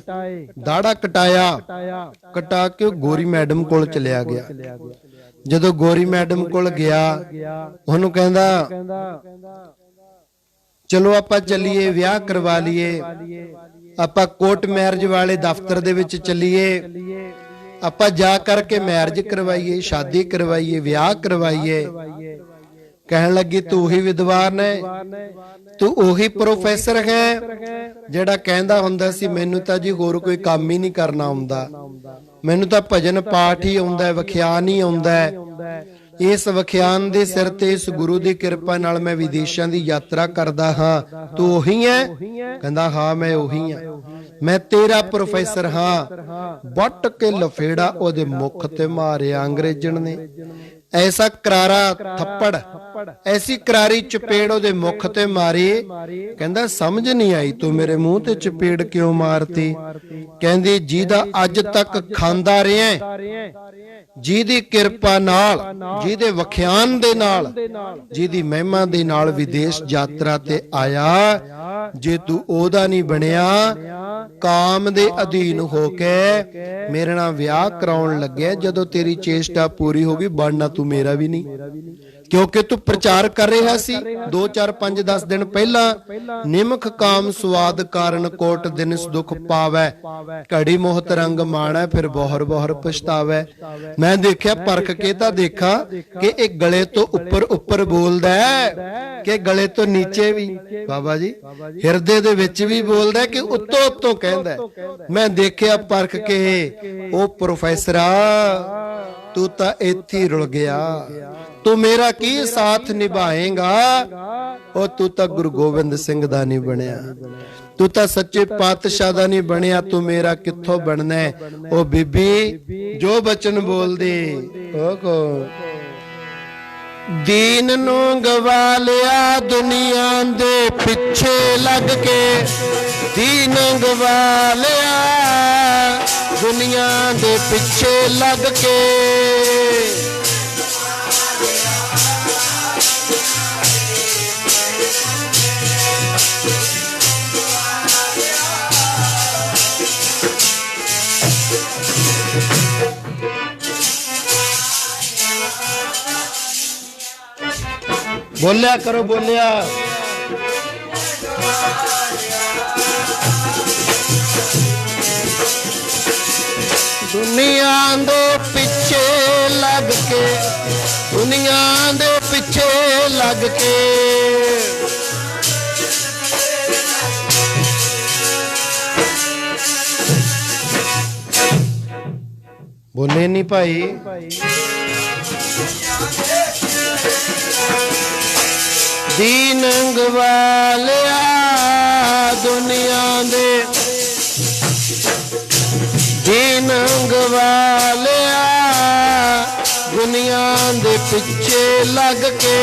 ਦਾੜਾ ਕਟਾਇਆ, ਕਟਾ ਕੇ ਗੋਰੀ ਮੈਡਮ ਕੋਲ ਚਲਿਆ ਗਿਆ। ਜਦੋਂ ਗੋਰੀ ਮੈਡਮ ਕੋਲ ਗਿਆ, ਉਹਨੂੰ ਕਹਿੰਦਾ ਚਲੋ ਆਪਾਂ ਚੱਲੀਏ, ਵਿਆਹ ਕਰਵਾ ਲਈਏ, ਆਪਾਂ ਕੋਰਟ ਮੈਰਿਜ ਵਾਲੇ ਦਫ਼ਤਰ ਦੇ ਵਿੱਚ ਚੱਲੀਏ, ਆਪਾਂ ਜਾ ਕਰਕੇ ਮੈਰਿਜ ਕਰਵਾਈਏ, ਸ਼ਾਦੀ ਕਰਵਾਈਏ, ਵਿਆਹ ਕਰਵਾਈਏ। ਕਹਿਣ ਲੱਗੀ ਤੂੰ ਉਹੀ ਵਿਦਵਾਨ ਹੈ, ਤੂੰ ਉਹੀ ਪ੍ਰੋਫੈਸਰ ਹੈ ਜਿਹੜਾ ਕਹਿੰਦਾ ਹੁੰਦਾ ਸੀ ਮੈਨੂੰ ਤਾਂ ਜੀ ਹੋਰ ਕੋਈ ਕੰਮ ਹੀ ਨਹੀਂ ਕਰਨਾ ਆਉਂਦਾ, ਮੈਨੂੰ ਤਾਂ ਭਜਨ ਪਾਠ ਹੀ ਆਉਂਦਾ, ਵਿਖਿਆਨ ਹੀ ਆਉਂਦਾ। ਇਸ ਵਿਖਿਆਨ ਦੇ ਸਿਰ ਤੇ ਇਸ ਗੁਰੂ ਦੀ ਕਿਰਪਾ ਨਾਲ ਮੈਂ ਵਿਦੇਸ਼ਾਂ ਦੀ ਯਾਤਰਾ ਕਰਦਾ ਹਾਂ, ਤੂੰ ਉਹੀ ਹੈ? ਕਹਿੰਦਾ ਹਾਂ ਮੈਂ ਉਹੀ ਹਾਂ, ਮੈਂ ਤੇਰਾ ਪ੍ਰੋਫੈਸਰ ਹਾਂ। ਵੱਟ ਕੇ ਲਫੇੜਾ ਉਹਦੇ ਮੁਖ ਤੇ ਮਾਰਿਆ ਅੰਗਰੇਜ਼ਣ ਨੇ, ਐਸਾ ਕਰਾਰਾ ਥੱਪੜ, ਐਸੀ ਕਰਾਰੀ ਚਪੇੜ ਉਹਦੇ ਮੁਖ ਤੇ ਮਾਰੀ। ਕਹਿੰਦਾ ਸਮਝ ਨਹੀਂ ਆਈ ਤੂੰ ਮੇਰੇ ਮੂੰਹ ਤੇ ਚਪੇੜ ਕਿਉਂ ਮਾਰਤੀ? ਕਹਿੰਦੀ ਜਿਹਦਾ ਅੱਜ ਤੱਕ ਖਾਂਦਾ ਰਿਹਾ, ਜਿਹਦੀ ਕਿਰਪਾ ਨਾਲ, ਜਿਹਦੇ ਵਿਖਿਆਨ ਦੇ ਨਾਲ, ਜਿਹਦੀ ਮਹਿਮਾ ਦੇ ਨਾਲ ਵਿਦੇਸ਼ ਯਾਤਰਾ ਤੇ ਆਇਆ, ਜੇ ਤੂੰ ਉਹਦਾ ਨਹੀਂ ਬਣਿਆ, ਕਾਮ ਦੇ ਅਧੀਨ ਹੋ ਕੇ ਮੇਰੇ ਨਾਲ ਵਿਆਹ ਕਰਾਉਣ ਲੱਗਿਆ, ਜਦੋਂ ਤੇਰੀ ਚੇਸ਼ਟਾ ਪੂਰੀ ਹੋ ਗਈ ਬਣਨਾ ਤੂੰ ਮੇਰਾ ਵੀ ਨਹੀਂ। ਕਿਉਂਕਿ ਤੂੰ ਪ੍ਰਚਾਰ ਕਰ ਰਿਹਾ ਸੀ 2 4 5 10 ਦਿਨ ਪਹਿਲਾਂ, ਨਿਮਖ ਕਾਮ ਸਵਾਦ ਕਾਰਨ ਕੋਟ ਦਿਨਸ ਦੁਖ ਪਾਵੈ, ਘੜੀ ਮੋਹਤ ਰੰਗ ਮਾਣੈ ਫਿਰ ਬੋਹਰ ਬੋਹਰ ਪਛਤਾਵੈ। ਮੈਂ ਦੇਖਿਆ, ਪਰਖ ਕੇ ਤਾਂ ਦੇਖਾ ਕਿ ਇਹ ਗਲੇ ਤੋਂ ਉੱਪਰ ਬੋਲਦਾ ਹੈ ਕਿ ਗਲੇ ਤੋਂ ਨੀਚੇ ਵੀ, ਬਾਬਾ ਜੀ ਹਿਰਦੇ ਦੇ ਵਿੱਚ ਵੀ ਬੋਲਦਾ ਕਿ ਉੱਤੋਂ ਕਹਿੰਦਾ। ਮੈਂ ਦੇਖਿਆ ਪਰਖ ਕੇ, ਉਹ ਪ੍ਰੋਫੈਸਰਾ ਤੂੰ ਤਾਂ ਇੱਥੇ ਰੁਲ ਗਿਆ, ਤੂੰ ਮੇਰਾ ਕੀ ਸਾਥ ਨਿਭਾਏਗਾ? ਉਹ ਤੂੰ ਤਾਂ ਗੁਰੂ ਗੋਬਿੰਦ ਸਿੰਘ ਦਾ ਨਹੀਂ ਬਣਿਆ, ਤੂੰ ਤਾਂ ਸੱਚੇ ਪਾਤਸ਼ਾਹ ਦਾ ਨਹੀਂ ਬਣਿਆ, ਤੂੰ ਮੇਰਾ ਕਿੱਥੋਂ ਬਣਨਾ? ਉਹ ਬੀਬੀ ਜੋ ਬਚਨ ਬੋਲਦੀ ਉਹ ਕੋ दीन नू गवा लिया दुनिया दे पिछे लग के, दीन गवा लिया दुनिया दे पिछे लग के। बोलिया करो बोलिया। दुनिया दे पिछे लग के, दुनिया दे पिछे लग के। बोले नहीं भाई। दीन गवा लिया दुनिया दे, दीन गवा लिया दुनिया दे पिछे लग के।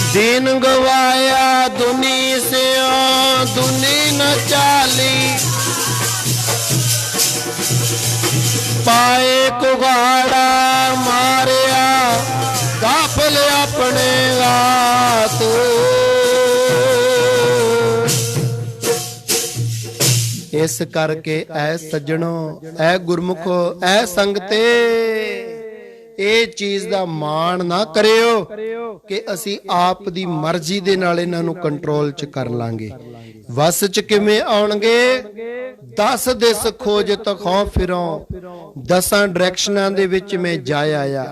दीन गवाया दुनी से दुनी न चाली, पाए कुगाड़ा मारिया काफल अपने रात। इस करके ऐ सज्जणो, ऐ गुरमुखो, ऐ संगते, ਇਹ ਚੀਜ਼ ਦਾ ਮਾਣ ਨਾ ਕਰਿਓ ਕਿ ਅਸੀਂ ਆਪ ਦੀ ਮਰਜ਼ੀ ਦੇ ਨਾਲ ਇਹਨਾਂ ਨੂੰ ਕੰਟਰੋਲ ਚ ਕਰ ਲਾਂਗੇ। ਵਸ ਚ ਕਿਵੇਂ ਆਉਣਗੇ? 10 ਦਿਸ ਖੋਜ ਤਖੋਂ ਫਿਰੋਂ, 10 ਡਾਇਰੈਕਸ਼ਨਾਂ ਦੇ ਵਿੱਚ ਮੈਂ ਜਾ ਆਇਆ।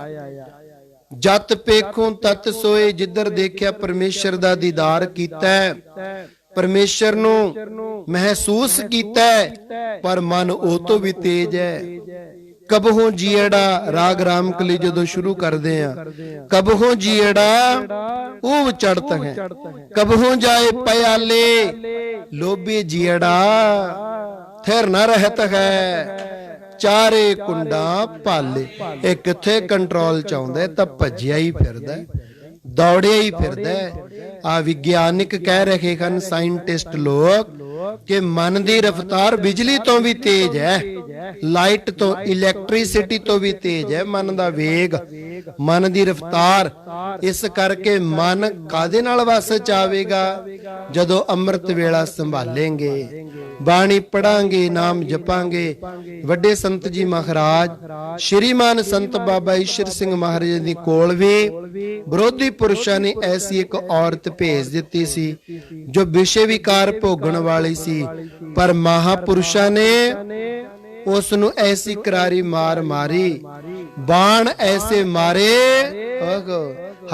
ਜਤ ਪੇਖੋਂ ਤਤ ਸੋਏ, ਜਿੱਧਰ ਦੇਖਿਆ ਪਰਮੇਸ਼ਰ ਦਾ ਦੀਦਾਰ ਕੀਤਾ, ਪਰਮੇਸ਼ਰ ਨੂੰ ਮਹਿਸੂਸ ਕੀਤਾ, ਪਰ ਮਨ ਉਹ ਤੋਂ ਵੀ ਤੇਜ਼ ਹੈ। ਕਬਹੋਂ ਜੀੜਾ ਰਾਗ ਰਾਮਕਲੀ ਜਦੋਂ ਸ਼ੁਰੂ ਕਰਦੇ ਆ, ਕਬਹੋਂ ਜੀੜਾ ਉਹ ਚੜਤ ਹੈ, ਕਬਹੋਂ ਜਾਏ ਪਿਆਲੇ ਲੋਭੀ ਜੀੜਾ ਥਿਰ ਨਾ ਰਹਿਤ ਹੈ, ਚਾਰੇ ਕੁੰਡਾਂ ਭਾਲੇ। ਇਹ ਕਿੱਥੇ ਕੰਟਰੋਲ ਚ ਆਉਂਦਾ? ਤਾਂ ਭੱਜਿਆ ਹੀ ਫਿਰਦਾ, ਦੌੜਿਆ ਹੀ ਫਿਰਦਾ। ਆ ਵਿਗਿਆਨਿਕ ਕਹਿ ਰਹੇ ਹਨ, ਸਾਇੰਟਿਸਟ ਲੋਕ, ਕਿ ਮਨ ਦੀ ਰਫ਼ਤਾਰ ਬਿਜਲੀ ਤੋਂ ਵੀ ਤੇਜ਼ ਹੈ, ਲਾਈਟ ਤੋਂ, ਇਲੈਕਟ੍ਰਿਸਿਟੀ ਤੋਂ ਵੀ ਤੇਜ਼ ਹੈ ਮਨ ਦਾ ਵੇਗ, ਮਨ ਦੀ ਰਫ਼ਤਾਰ। ਇਸ ਕਰਕੇ ਮਨ ਕਾਦੇ ਨਾਲ ਵਸ ਚ ਆਵੇਗਾ? ਜਦੋਂ ਅੰਮ੍ਰਿਤ ਵੇਲਾ ਸੰਭਾਲेंगे, ਬਾਣੀ ਪੜਾਂਗੇ, ਨਾਮ ਜਪਾਂਗੇ। ਵੱਡੇ ਸੰਤ ਜੀ ਮਹਾਰਾਜ ਸ਼੍ਰੀਮਾਨ ਸੰਤ ਬਾਬਾ ਈਸ਼ਰ ਸਿੰਘ ਮਹਾਰਾਜ ਦੀ ਕੋਲ ਵੀ ਵਿਰੋਧੀ ਪੁਰਸ਼ਾਂ ਨੇ ਐਸੀ ਇੱਕ ਔਰਤ ਭੇਜ ਦਿੱਤੀ ਸੀ ਜੋ ਵਿਸ਼ੇ ਵਿਕਾਰ ਭੋਗਣ ਵਾਲੀ ਸੀ, ਪਰ ਮਹਾਪੁਰਸ਼ਾਂ ਨੇ ਉਸ ਨੂੰ ਐਸੀ ਕਰਾਰੀ ਮਾਰ ਮਾਰੀ, ਬਾਣ ਐਸੇ ਮਾਰੇ,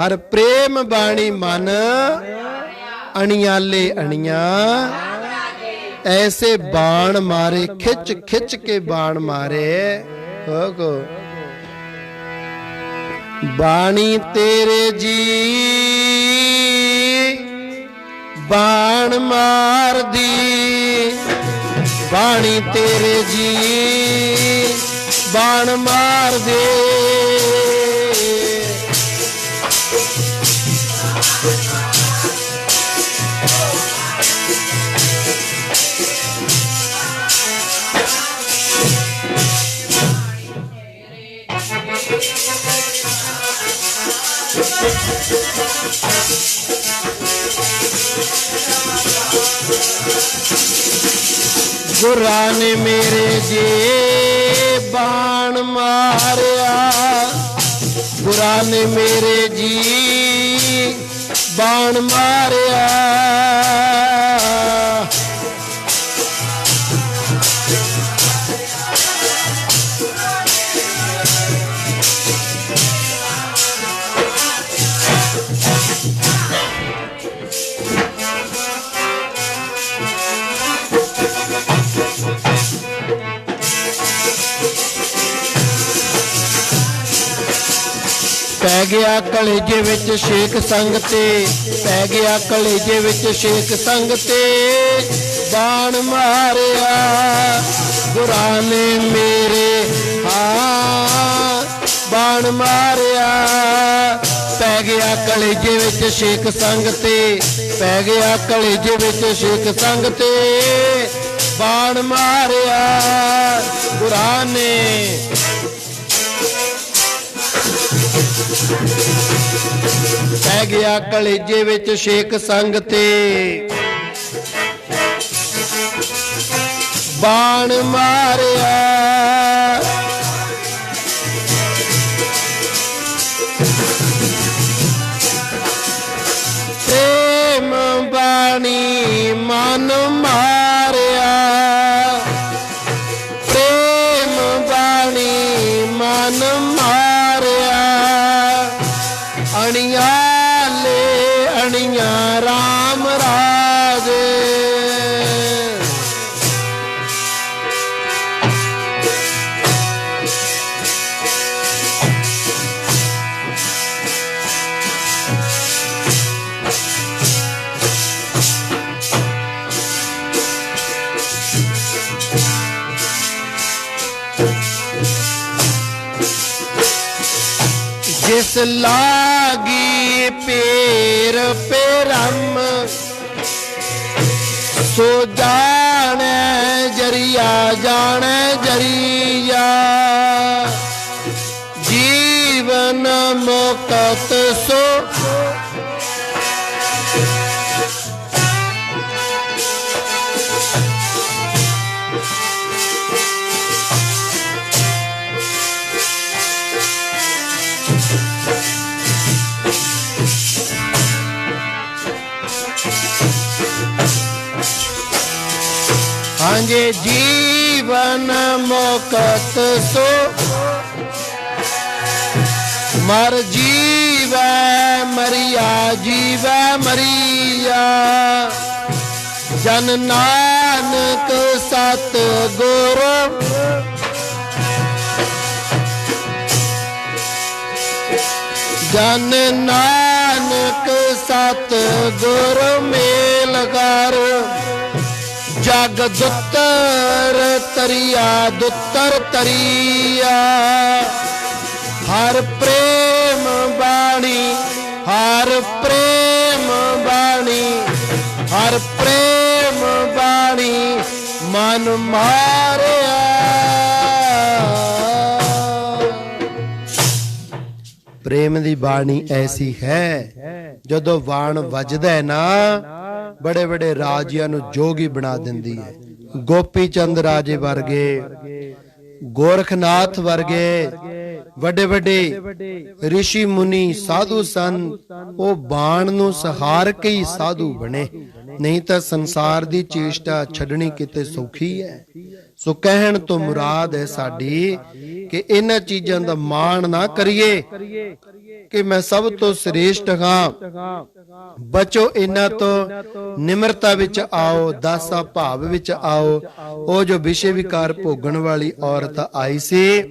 ਹਰ ਪ੍ਰੇਮ ਬਾਣੀ ਮਨ ਅਣਿਆਲੇ ਅਣੀਆਂ। ऐसे बाण मारे, खिंच खिंच के बाण मारे। बाणी तेरे जी बाण मार दी, बाणी तेरे जी बाण मार दे। गुरा ने मेरे जे बाण मारिया, गुरा ने मेरे जी बाण मारिया। ਪੈ ਗਿਆ ਕਲੇਜੇ ਵਿੱਚ ਛੇਕ ਸੰਗ ਤੇ, ਪੈ ਗਿਆ ਕਲੇਜੇ ਵਿੱਚ ਛੇਕ ਸੰਗ ਤੇ, ਬਾਣ ਮਾਰਿਆ ਗੁਰਾਂ ਨੇ ਮੇਰੇ, ਹਾਂ ਬਾਣ ਮਾਰਿਆ। ਪੈ ਗਿਆ ਕਲੇਜੇ ਵਿੱਚ ਛੇਕ ਸੰਗ ਤੇ, ਪੈ ਗਿਆ ਕਲੇਜੇ ਵਿੱਚ ਛੇਕ ਸੰਗ ਤੇ, ਬਾਣ ਮਾਰਿਆ ਗੁਰਾਂ ਨੇ। ਪੈ ਗਿਆ ਕਲੇਜੇ ਵਿੱਚ ਛੇਕ ਸੰਗ ਤੇ, ਬਾਣ ਮਾਰਿਆ। ਪ੍ਰੇਮ ਬਾਣੀ ਮਨ ਮਾਰਿਆ, ਪ੍ਰੇਮ ਬਾਣੀ ਮਨ ਮਾਰਿਆ। ਅਣੀਆਂ ਲੈ ਅਣੀਆਂ ਰਾਮ ਰਾਜ, ਜਿਸ ਲਾਗੀ ਪੇਰ ਪੇਰਮ, ਸੋ ਜਾਣੈ ਜਰੀਆ ਜਾਣੈ ਜਰੀਆ। ਜੀਵਨ ਮੁਕਤ ਸੋ ਹਾਂਜੀ ਜੀਵਨ ਮੁਕਤ ਸੋ, ਮਰ ਜੀਵੈ ਮਰੀਆ ਜੀਵੈ ਮਰੀਆ। ਜਨ ਨਾਨਕ ਸਤ ਗੁਰ, ਜਨ ਨਾਨਕ ਸਤ ਗੁਰ ਮੇਲ ਕਰ। ਜਗ ਦੁੱਤਰ ਤਰੀਆ ਦੁੱਤਰ ਤਰੀਆ। ਹਰ ਪ੍ਰੇਮ ਬਾਣੀ ਹਰ ਪ੍ਰੇਮ ਬਾਣੀ, ਹਰ ਪ੍ਰੇਮ ਬਾਣੀ ਮਨ ਮਾਰਿਆ। ਪ੍ਰੇਮ ਦੀ ਬਾਣੀ ਐਸੀ ਹੈ, ਜਦੋਂ ਬਾਣ ਵੱਜਦਾ ਨਾ ਬੜੇ ਬੜੇ ਰਾਜਿਆਂ ਨੂੰ ਜੋਗੀ ਬਣਾ ਦਿੰਦੀ ਹੈ। ਗੋਪੀ ਚੰਦ ਰਾਜੇ ਵਰਗੇ, ਗੋਰਖਨਾਥ ਵਰਗੇ ਵੱਡੇ ਵੱਡੇ ਰਿਸ਼ੀ ਮੁਨੀ ਸਾਧੂ ਸਨ, ਉਹ ਬਾਣ ਨੂੰ ਸਹਾਰ ਕੇ ਹੀ ਸਾਧੂ ਬਣੇ। ਨਹੀਂ ਤਾਂ ਸੰਸਾਰ ਦੀ ਚੇਸ਼ਟਾ ਛੱਡਣੀ ਕਿਤੇ ਸੌਖੀ ਹੈ। ਸੋ ਕਹਿਣ ਤੋਂ ਮੁਰਾਦ ਹੈ ਸਾਡੀ ਕਿ ਇਹਨਾਂ ਚੀਜ਼ਾਂ ਦਾ ਮਾਣ ਨਾ ਕਰੀਏ ਕਿ ਮੈਂ ਸਭ ਤੋਂ ਸ੍ਰੇਸ਼ਟ ਹਾਂ। ਬਚੋ ਇਹਨਾਂ ਤੋਂ, ਨਿਮਰਤਾ ਵਿੱਚ ਆਓ, ਦਾਸਾ ਭਾਵ ਵਿੱਚ ਆਓ। ਉਹ ਜੋ ਵਿਸ਼ੇ ਵਿਕਾਰ ਭੋਗਣ ਵਾਲੀ ਔਰਤ ਆਈ ਸੀ,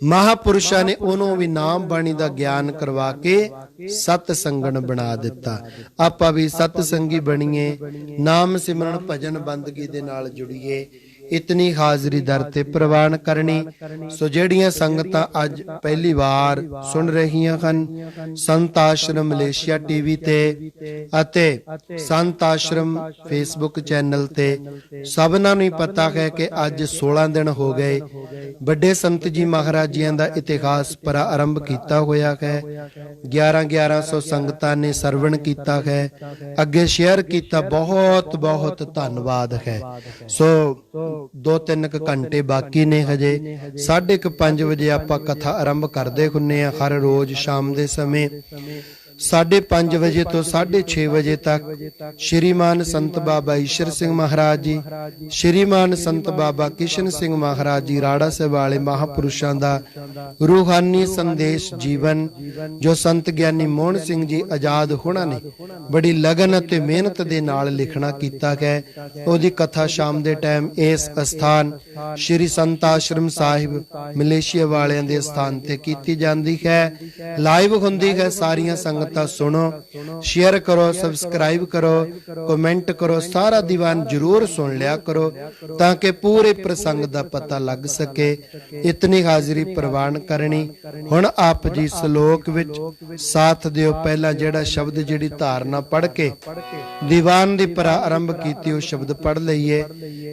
ਮਹਾਪੁਰਸ਼ਾਂ ਨੇ ਉਹਨੂੰ ਵੀ ਨਾਮ ਬਾਣੀ ਦਾ ਗਿਆਨ ਕਰਵਾ ਕੇ ਸਤ ਸੰਗਣ ਬਣਾ ਦਿੱਤਾ। ਆਪਾਂ ਵੀ ਸਤ ਸੰਗੀ ਬਣੀਏ, ਨਾਮ ਸਿਮਰਨ ਭਜਨ ਬੰਦਗੀ ਦੇ ਨਾਲ ਜੁੜੀਏ। ਇਤਨੀ ਹਾਜ਼ਰੀ ਦਰ ਤੇ ਪ੍ਰਵਾਨ ਕਰਨੀ। ਸੋ ਜਿਹੜੀਆਂ ਸੰਗਤਾਂ ਅੱਜ ਪਹਿਲੀ ਵਾਰ ਸੁਣ ਰਹੀਆਂ ਹਨ, ਸੰਤ ਆਸ਼ਰਮ ਮਲੇਸ਼ੀਆ ਟੀਵੀ ਤੇ ਅਤੇ ਸੰਤ ਆਸ਼ਰਮ ਫੇਸਬੁੱਕ ਚੈਨਲ ਤੇ, ਸਭਨਾਂ ਨੂੰ ਪਤਾ ਹੈ ਕਿ ਅੱਜ 16 ਦਿਨ ਹੋ ਗਏ ਵੱਡੇ ਸੰਤ ਜੀ ਮਹਾਰਾਜ ਜੀਆਂ ਦਾ ਇਤਿਹਾਸ ਪ੍ਰਾਰੰਭ ਕੀਤਾ ਹੋਇਆ ਹੈ। 1100 ਸੰਗਤਾਂ ਨੇ ਸਰਵਣ ਕੀਤਾ ਹੈ, ਅੱਗੇ ਸ਼ੇਅਰ ਕੀਤਾ। ਬਹੁਤ ਬਹੁਤ ਧੰਨਵਾਦ ਹੈ। ਸੋ 2-3 ਘੰਟੇ ਬਾਕੀ ਨੇ ਹਜੇ। 5:30 ਵਜੇ ਆਪਾਂ ਕਥਾ ਆਰੰਭ ਕਰਦੇ ਹੁੰਨੇ ਆ ਹਰ ਰੋਜ਼ ਸ਼ਾਮ ਦੇ ਸਮੇਂ। 5:30 ਵਜੇ ਤੋਂ 6:30 ਵਜੇ ਤੱਕ ਸ਼੍ਰੀਮਾਨ ਸੰਤ ਬਾਬਾ ਈਸ਼ਰ ਸਿੰਘ ਮਹਾਰਾਜ ਜੀ, ਸ਼੍ਰੀਮਾਨ ਸੰਤ ਬਾਬਾ ਕਿਸ਼ਨ ਸਿੰਘ ਮਹਾਰਾਜ ਜੀ ਰਾੜਾ ਸਾਹਿਬ ਵਾਲੇ ਮਹਾਪੁਰਸ਼ਾਂ ਦਾ ਰੂਹਾਨੀ ਸੰਦੇਸ਼ ਜੀਵਨ ਜੋ ਸੰਤ ਗਿਆਨੀ ਮੋਹਨ ਸਿੰਘ ਜੀ ਆਜ਼ਾਦ ਹੋਣਾ ਨੇ ਬੜੀ ਲਗਨ ਅਤੇ ਮਿਹਨਤ ਦੇ ਨਾਲ ਲਿਖਣਾ ਕੀਤਾ ਹੈ, ਉਹਦੀ ਕਥਾ ਸ਼ਾਮ ਦੇ ਟਾਈਮ ਇਸ ਅਸਥਾਨ ਸ਼੍ਰੀ ਸੰਤ ਆਸ਼ਰਮ ਸਾਹਿਬ ਮਲੇਸ਼ੀਆ ਵਾਲਿਆਂ ਦੇ ਸਥਾਨ ਤੇ ਕੀਤੀ ਜਾਂਦੀ ਹੈ। ਲਾਈਵ ਹੁੰਦੀ ਹੈ। ਸਾਰੀਆਂ ਸੰਗਤਾਂ ਸੁਣੋ, ਸ਼ੇਅਰ ਕਰੋ, ਸਬਸਕ੍ਰਾਈਬ ਕਰੋ, ਕਮੈਂਟ ਕਰੋ, ਸਾਰਾ ਦੀਵਾਨ ਜਰੂਰ ਸੁਣ ਲਿਆ ਕਰੋ ਤਾਂ ਕਿ ਪੂਰੇ ਪ੍ਰਸੰਗ ਦਾ ਪਤਾ ਲੱਗ ਸਕੇ। ਇਤਨੀ ਹਾਜ਼ਰੀ ਪ੍ਰਵਾਨ ਕਰਨੀ। ਹੁਣ ਆਪ ਜੀ ਸ਼ਲੋਕ ਵਿੱਚ ਸਾਥ ਦਿਓ। ਪਹਿਲਾਂ ਜਿਹੜਾ ਸ਼ਬਦ ਜਿਹੜੀ ਧਾਰਨਾ ਪੜ੍ਹ ਕੇ ਦੀਵਾਨ ਦੀ ਪ੍ਰਾਰੰਭ ਕੀਤੀ ਉਹ ਸ਼ਬਦ ਪੜ੍ਹ ਲਈਏ,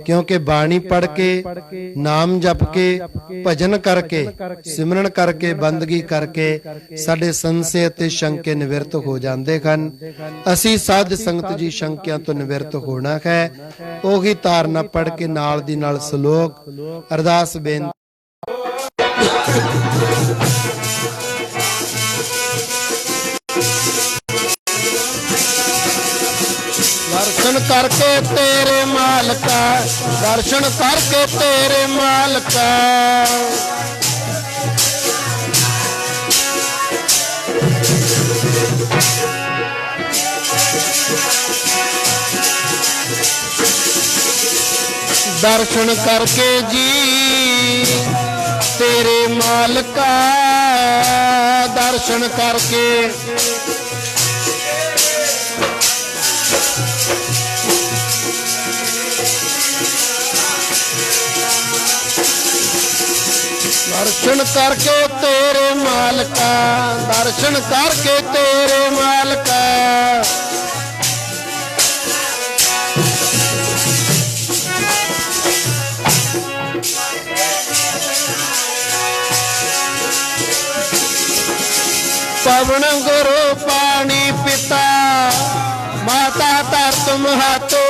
ਕਿਉਂਕਿ ਬਾਣੀ ਪੜ੍ਹ ਕੇ, ਨਾਮ ਜਪ ਕੇ, ਭਜਨ ਕਰਕੇ, ਸਿਮਰਨ ਕਰਕੇ, ਬੰਦਗੀ ਕਰਕੇ ਸਾਡੇ ਸੰਸ਼ੇ ਅਤੇ ਸ਼ੰਕੇ ਨਿਵਰਤ ਹੋ ਜਾਂਦੇ ਹਨ। ਅਸੀਂ ਸਾਧ ਸੰਗਤ ਜੀ ਸ਼ੰਕਿਆਂ ਤੋਂ ਨਿਵਰਤ ਹੋਣਾ ਹੈ। ਉਹੀ ਧਾਰਨਾ ਪੜ੍ਹ ਕੇ ਨਾਲ ਦੀ ਨਾਲ ਸ਼ਲੋਕ ਅਰਦਾਸ ਬੇਨਤੀ। दर्शन करके तेरे मालका, दर्शन करके तेरे मालका, दर्शन करके जी तेरे मालका, दर्शन करके दर्शन करके तेरे मालका, दर्शन करके तेरे मालका, पवन गुरु पानी पिता माता धरत महातो,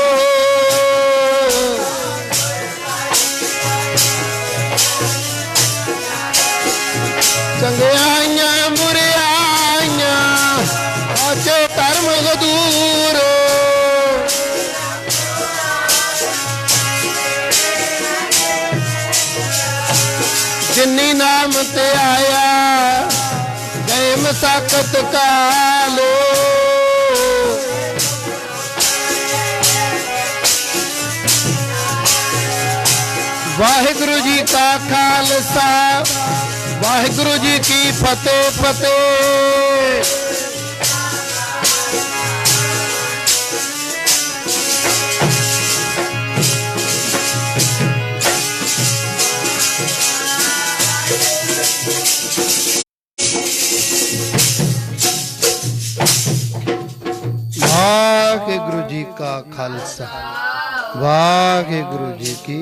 चंगियाइयां बुरियाइयां आचे धर्म गदूर, जिन्नी नाम ते आया गए मसाकत कालो, वाहिगुरु जी का खालसा, वाहिगुरु जी की फतेह फतेह। वाहिगुरु जी का खालसा, वाहिगुरु जी की